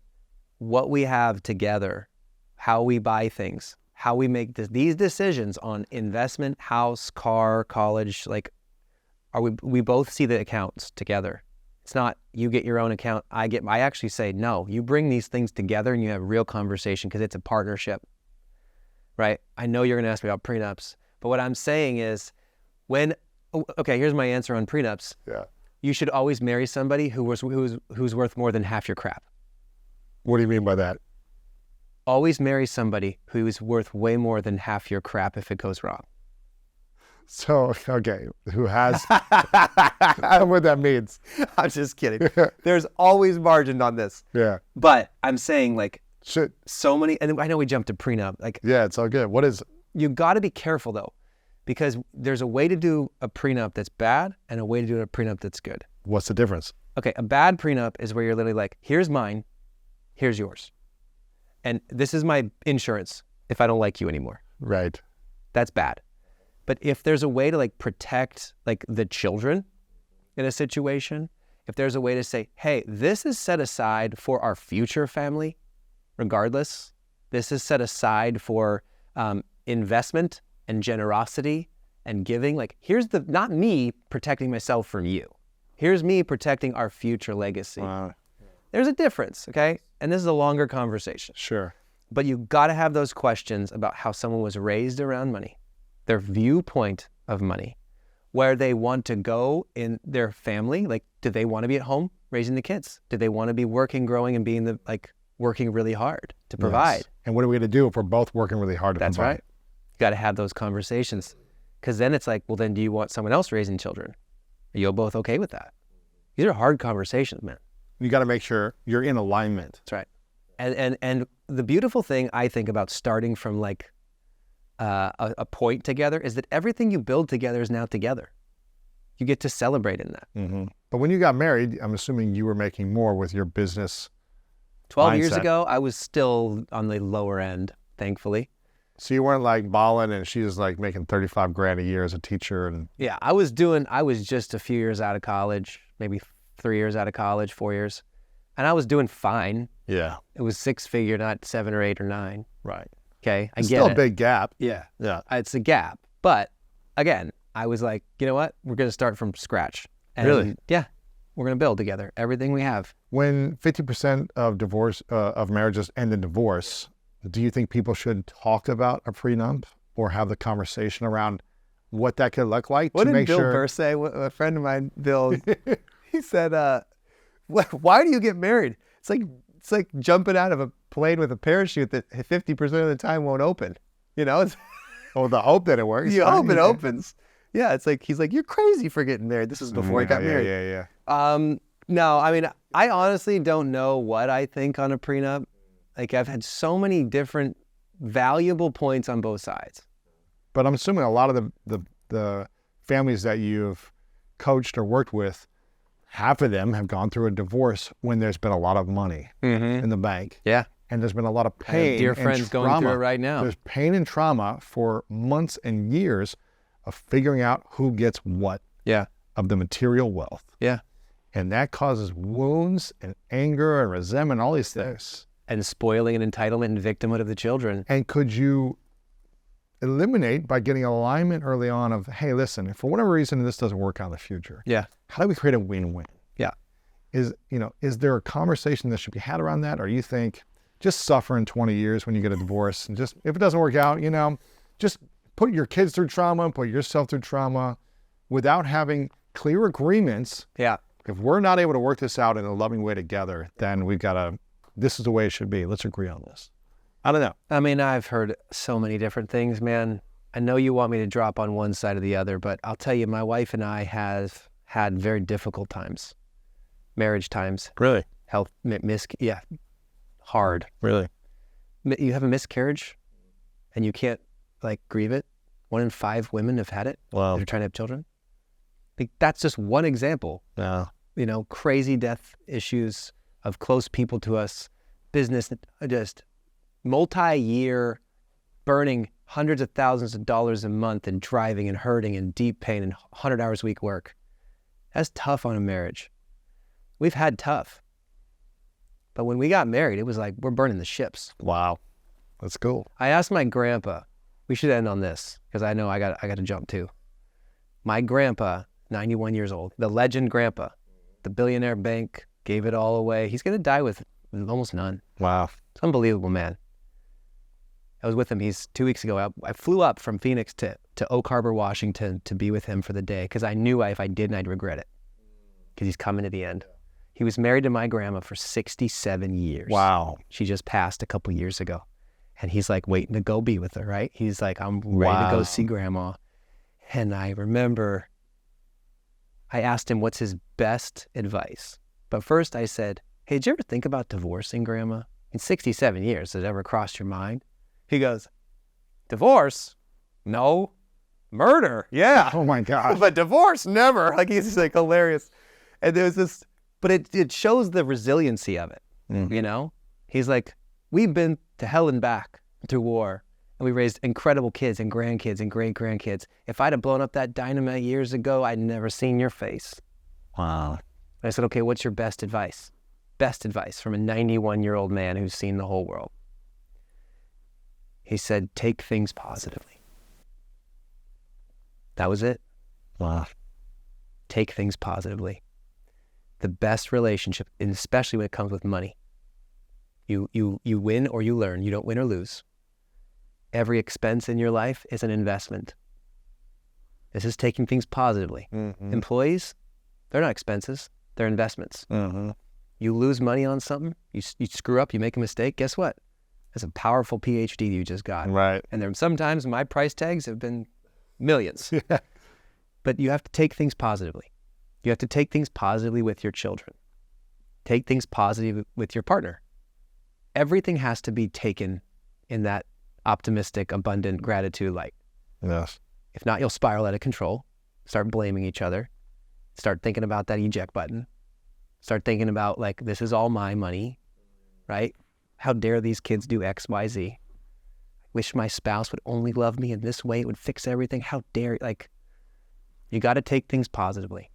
what we have together, how we buy things, how we make these decisions on investment, house, car, college, like, we both see the accounts together. It's not you get your own account, I actually say, no, you bring these things together and you have real conversation because it's a partnership, right? I know you're going to ask me about prenups, but what I'm saying is okay, here's my answer on prenups. Yeah. You should always marry somebody who's worth more than half your crap. What do you mean by that? Always marry somebody who is worth way more than half your crap if it goes wrong. So, okay, who has, I don't know what that means. I'm just kidding. There's always margin on this. Yeah. But I'm saying like Shit. so many, and I know we jumped to prenup. Like, Yeah, it's all good. What is, you got to be careful though, because there's a way to do a prenup that's bad and a way to do a prenup that's good. what's the difference? Okay, a bad prenup is where you're literally like, here's mine, here's yours. And this is my insurance if I don't like you anymore. Right. That's bad. But if there's a way to like protect like the children in a situation, if there's a way to say, hey, this is set aside for our future family, regardless, this is set aside for investment and generosity and giving, like here's not me protecting myself from you. Here's me protecting our future legacy. Wow. There's a difference, okay? And this is a longer conversation. Sure. But you got to have those questions about how someone was raised around money, their viewpoint of money, where they want to go in their family. Like, do they want to be at home raising the kids? Do they want to be working, growing, and being working really hard to provide? Yes. And what are we going to do if we're both working really hard to That's provide? right. You got to have those conversations, because then it's like, well, then do you want someone else raising children? Are you both okay with that? These are hard conversations, man. You got to make sure you're in alignment. That's right. And the beautiful thing I think about starting from like a point together is that everything you build together is now together. You get to celebrate in that. Mm-hmm. But when you got married, I'm assuming you were making more with your business 12 years mindset. ago, I was still on the lower end, thankfully. So you weren't like balling and she was like making 35 grand a year as a teacher. And Yeah, I was just a few years out of college, maybe 3 years out of college, 4 years. And I was doing fine. yeah, It was 6-figure, not 7 or 8 or 9. right. Okay, I It's get still it. a big gap. Yeah. Yeah. It's a gap. But again, I was like, you know what? We're going to start from scratch. And Really? Yeah. We're going to build together everything we have. When 50% of marriages end in divorce, do you think people should talk about a prenup or have the conversation around what that could look like What to did make Bill sure? Burr say? A friend of mine, Bill, he said, why do you get married? It's like jumping out of a plane with a parachute that 50% of the time won't open. You know, it's, Oh, the hope that it works. you right? hope it opens. Yeah, it's like, he's like, you're crazy for getting married. This is before he got married. Yeah. No, I mean, I honestly don't know what I think on a prenup. Like, I've had so many different valuable points on both sides. But I'm assuming a lot of the families that you've coached or worked with, half of them have gone through a divorce when there's been a lot of money in the bank. Yeah. And there's been a lot of I have pain. dear and friends going through trauma. it right now. There's pain and trauma for months and years of figuring out who gets what Yeah. of the material wealth. Yeah. And that causes wounds and anger and resentment, all these things. And spoiling and entitlement and victimhood of the children. And could you eliminate by getting alignment early on of, hey, listen, if for whatever reason this doesn't work out in the future, Yeah. how do we create a win-win? Yeah. Is there a conversation that should be had around that? Or you think just suffer in 20 years when you get a divorce and just, if it doesn't work out, just put your kids through trauma, put yourself through trauma without having clear agreements. Yeah. If we're not able to work this out in a loving way together, then we've got to, this is the way it should be. Let's agree on this. I don't know. I mean, I've heard so many different things, man. I know you want me to drop on one side or the other, but I'll tell you, my wife and I have had very difficult times, marriage times, Really? health, hard. Really? You have a miscarriage and you can't like grieve it. 1 in 5 women have had it. Wow. They're trying to have children. Like, that's just one example. Yeah. You know, crazy death issues of close people to us, business, just multi-year burning hundreds of thousands of dollars a month and driving and hurting and deep pain and 100 hours a week work. That's tough on a marriage. We've had tough. But when we got married, it was like, we're burning the ships. Wow. That's cool. I asked my grandpa, we should end on this because I know I got to jump too. My grandpa, 91 years old, the legend grandpa, the billionaire bank, gave it all away. He's going to die with almost none. Wow. It's unbelievable, man. I was with him. 2 weeks ago. I flew up from Phoenix to Oak Harbor, Washington to be with him for the day because I knew if I didn't, I'd regret it because he's coming to the end. He was married to my grandma for 67 years. Wow. She just passed a couple years ago. And he's like waiting to go be with her, right? He's like, I'm ready to go see grandma. And I remember I asked him what's his best advice. But first I said, hey, did you ever think about divorcing grandma? In 67 years, has it ever crossed your mind? He goes, divorce? No. Murder? Yeah. Oh my God. But divorce? Never. Like, he's like hilarious. And there was this, but it shows the resiliency of it, you know? He's like, we've been to hell and back through war, and we raised incredible kids and grandkids and great-grandkids. If I'd have blown up that dynamite years ago, I'd never seen your face. Wow. And I said, okay, what's your best advice? Best advice from a 91-year-old man who's seen the whole world. He said, take things positively. That was it. Wow. Take things positively. The best relationship, and especially when it comes with money. You win or you learn. You don't win or lose. Every expense in your life is an investment. This is taking things positively. Employees, they're not expenses. They're investments. You lose money on something, you screw up, you make a mistake, guess what? That's a powerful PhD you just got. Right. And there, sometimes my price tags have been millions. But you have to take things positively. You have to take things positively with your children. Take things positively with your partner. Everything has to be taken in that optimistic, abundant gratitude light. Yes. If not, you'll spiral out of control, start blaming each other, start thinking about that eject button, start thinking about like, this is all my money, right? How dare these kids do X, Y, Z? I wish my spouse would only love me in this way. It would fix everything. How dare, like, you got to take things positively.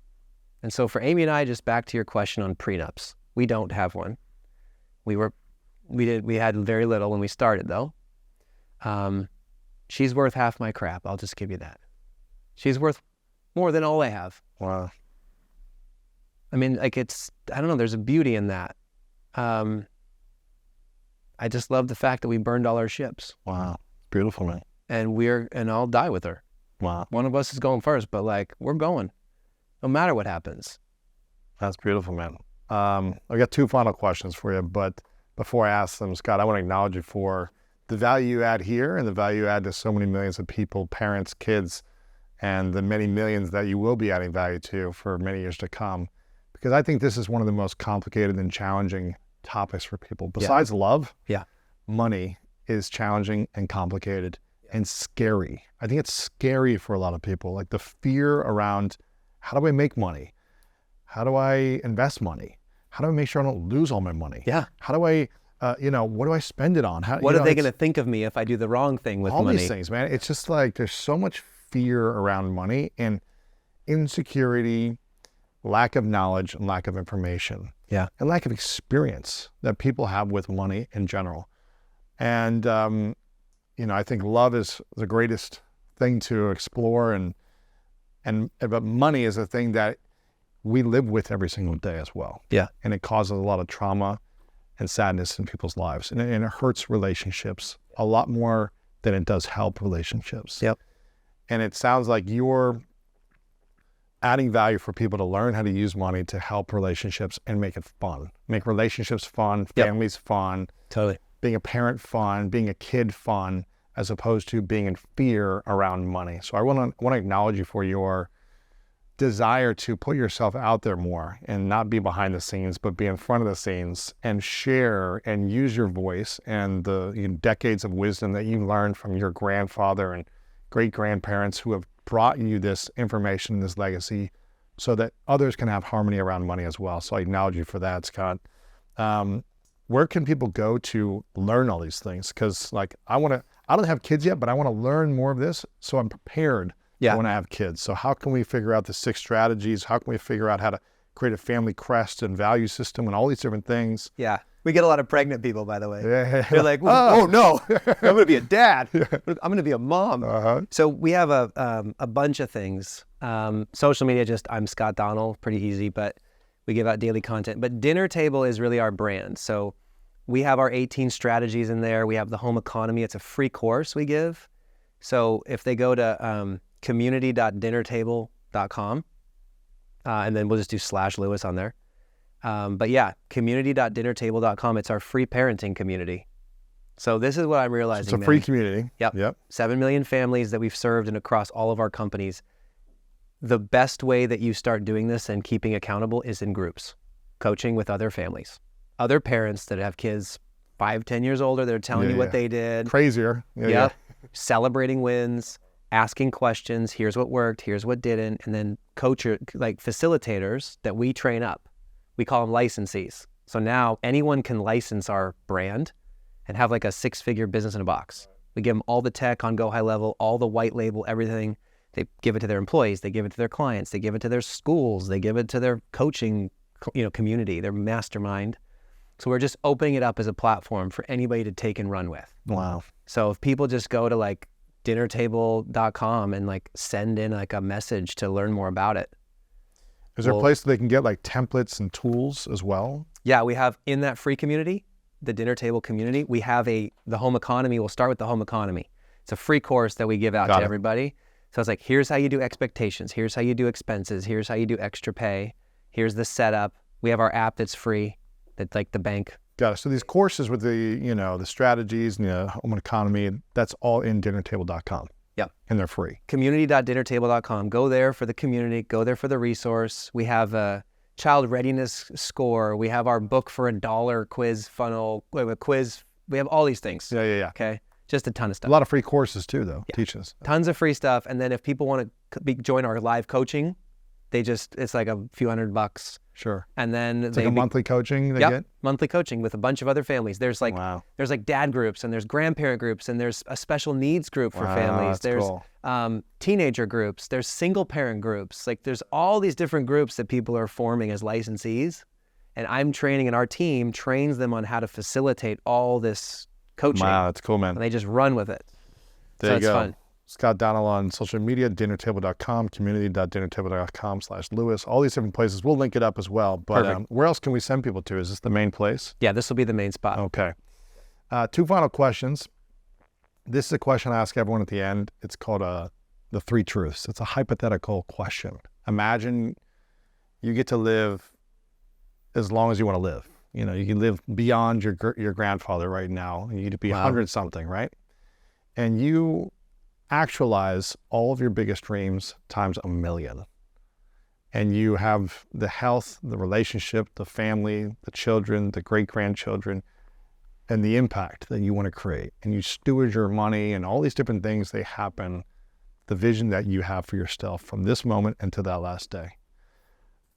And so for Amy and I, just back to your question on prenups, we don't have one. We had very little when we started though. She's worth half my crap. I'll just give you that. She's worth more than all I have. Wow. I mean, like I don't know, there's a beauty in that. I just love the fact that we burned all our ships. Wow. Beautiful, man. And I'll die with her. Wow. One of us is going first, but like, we're going, no matter what happens. That's beautiful, man. I got 2 final questions for you, but before I ask them, Scott, I want to acknowledge you for the value you add here and the value you add to so many millions of people, parents, kids, and the many millions that you will be adding value to for many years to come. Because I think this is one of the most complicated and challenging topics for people. Besides love, money is challenging and complicated and scary. I think it's scary for a lot of people, like the fear around, how do I make money? How do I invest money? How do I make sure I don't lose all my money? Yeah. How do I, what do I spend it on? What are they going to think of me if I do the wrong thing with all money? These things, man. It's just like there's so much fear around money and insecurity, lack of knowledge, and lack of information. Yeah. And lack of experience that people have with money in general. And, I think love is the greatest thing to explore, but money is a thing that we live with every single day as well. Yeah. And it causes a lot of trauma and sadness in people's lives. And it hurts relationships a lot more than it does help relationships. Yep. And it sounds like you're adding value for people to learn how to use money to help relationships and make it fun. Make relationships fun, families fun. Totally. Being a parent fun, being a kid fun, as opposed to being in fear around money. So I want to acknowledge you for your desire to put yourself out there more and not be behind the scenes, but be in front of the scenes and share and use your voice and the decades of wisdom that you learned from your grandfather and great-grandparents who have brought you this information, this legacy, so that others can have harmony around money as well. So I acknowledge you for that, Scott. Where can people go to learn all these things? Because like I don't have kids yet, but I want to learn more of this so I'm prepared when I have kids. So how can we figure out the 6 strategies? How can we figure out how to create a family crest and value system and all these different things? Yeah. We get a lot of pregnant people, by the way. Yeah. They're like, oh no, I'm going to be a dad. I'm going to be a mom. So we have a bunch of things. Social media, I'm Scott Donnell, pretty easy, but we give out daily content. But Dinner Table is really our brand. So we have our 18 strategies in there. We have the home economy. It's a free course we give. So if they go to community.dinnertable.com, and then we'll just do /Lewis on there. But yeah, community.dinnertable.com. It's our free parenting community. So this is what I'm realizing. So it's a free community. Yep. 7 million families that we've served and across all of our companies. The best way that you start doing this and keeping accountable is in groups, coaching with other families, other parents that have kids 5-10 years older. They're telling you what they did. Crazier. Yep. Celebrating wins, asking questions. Here's what worked. Here's what didn't. And then facilitators that we train up. We call them licensees. So now anyone can license our brand and have like a 6-figure business in a box. We give them all the tech on Go High Level, all the white label, everything. They give it to their employees. They give it to their clients. They give it to their schools. They give it to their coaching, community, their mastermind. So we're just opening it up as a platform for anybody to take and run with. Wow. So if people just go to like dinnertable.com and like send in like a message to learn more about it. Is there a place that they can get like templates and tools as well? Yeah, we have in that free community, the Dinner Table community, we have the home economy. We'll start with the home economy. It's a free course that we give out to everybody. So it's like, here's how you do expectations. Here's how you do expenses. Here's how you do extra pay. Here's the setup. We have our app that's free. That's like the bank. Got it. So these courses with the strategies and the home economy, that's all in dinnertable.com. Yep. And they're free. Community.dinnertable.com. Go there for the community. Go there for the resource. We have a child readiness score. We have our book for $1 quiz funnel. We have a quiz. We have all these things. Yeah. Okay. Just a ton of stuff. A lot of free courses too, though. Yeah. Teach us. Tons of free stuff. And then if people want to join our live coaching, it's like a few $100. Sure. And then it's like a monthly coaching they get? Monthly coaching with a bunch of other families. There's like dad groups, and there's grandparent groups, and there's a special needs group for families. There's cool. Teenager groups. There's single parent groups. Like there's all these different groups that people are forming as licensees. And I'm training, and our team trains them on how to facilitate all this coaching. Wow, that's cool, man. And they just run with it. There you go. It's fun. Scott Donnell on social media, dinnertable.com, community.dinnertable.com/Lewis, all these different places. We'll link it up as well. But where else can we send people to? Is this the main place? Yeah, this will be the main spot. Okay. 2 final questions. This is a question I ask everyone at the end. It's called the 3 truths. It's a hypothetical question. Imagine you get to live as long as you want to live. You can live beyond your grandfather right now. You could be 100-something, right? And you actualize all of your biggest dreams times 1,000,000. And you have the health, the relationship, the family, the children, the great-grandchildren, and the impact that you want to create. And you steward your money and all these different things, they happen, the vision that you have for yourself from this moment into that last day.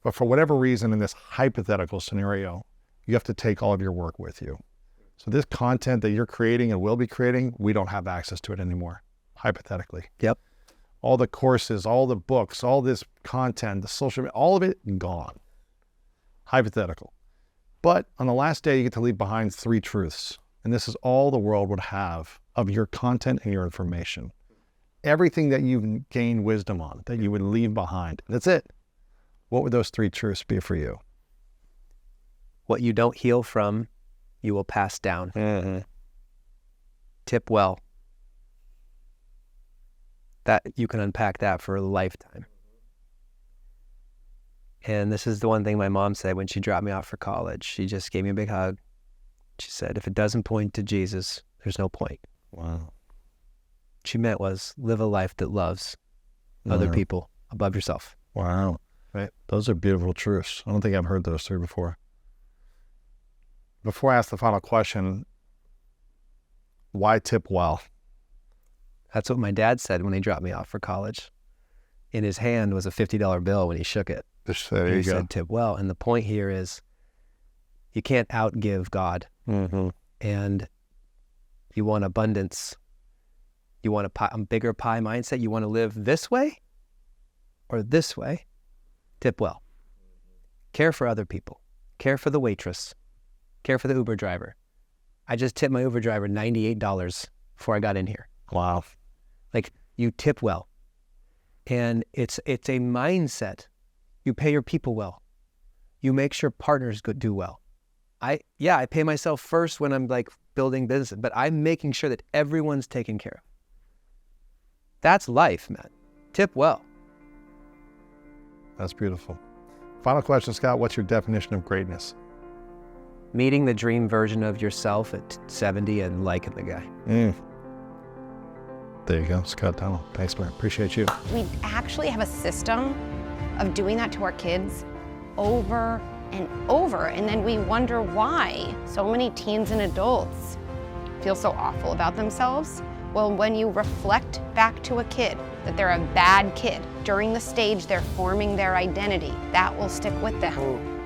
But for whatever reason, in this hypothetical scenario, you have to take all of your work with you. So this content that you're creating and will be creating, we don't have access to it anymore. Hypothetically. Yep. All the courses, all the books, all this content, the social media, all of it gone. Hypothetical. But on the last day, you get to leave behind 3 truths. And this is all the world would have of your content and your information. Everything that you've gained wisdom on, that you would leave behind. That's it. What would those 3 truths be for you? What you don't heal from, you will pass down. Mm-hmm. Tip well. That you can unpack that for a lifetime. And this is the one thing my mom said when she dropped me off for college. She just gave me a big hug. She said, if it doesn't point to Jesus, there's no point. Wow. What she meant was live a life that loves other people above yourself. Wow. Right. Those are beautiful truths. I don't think I've heard those three before. Before I ask the final question, why tip well? That's what my dad said when he dropped me off for college. In his hand was a $50 bill when he shook it. There And you he go. said tip well. And the point here is you can't outgive God. Mm-hmm. And you want abundance. You want a bigger pie mindset. You want to live this way or this way. Tip well. Care for other people. Care for the waitress. Care for the Uber driver. I just tipped my Uber driver $98 before I got in here. Wow. Like, you tip well. And it's a mindset. You pay your people well. You make sure partners do well. I pay myself first when I'm like building business, but I'm making sure that everyone's taken care of. That's life, man. Tip well. That's beautiful. Final question, Scott. What's your definition of greatness? Meeting the dream version of yourself at 70 and liking the guy. There you go, Scott Donnell. Thanks, man. Appreciate you. We actually have a system of doing that to our kids over and over, and then we wonder why so many teens and adults feel so awful about themselves. Well, when you reflect back to a kid that they're a bad kid during the stage they're forming their identity, that will stick with them.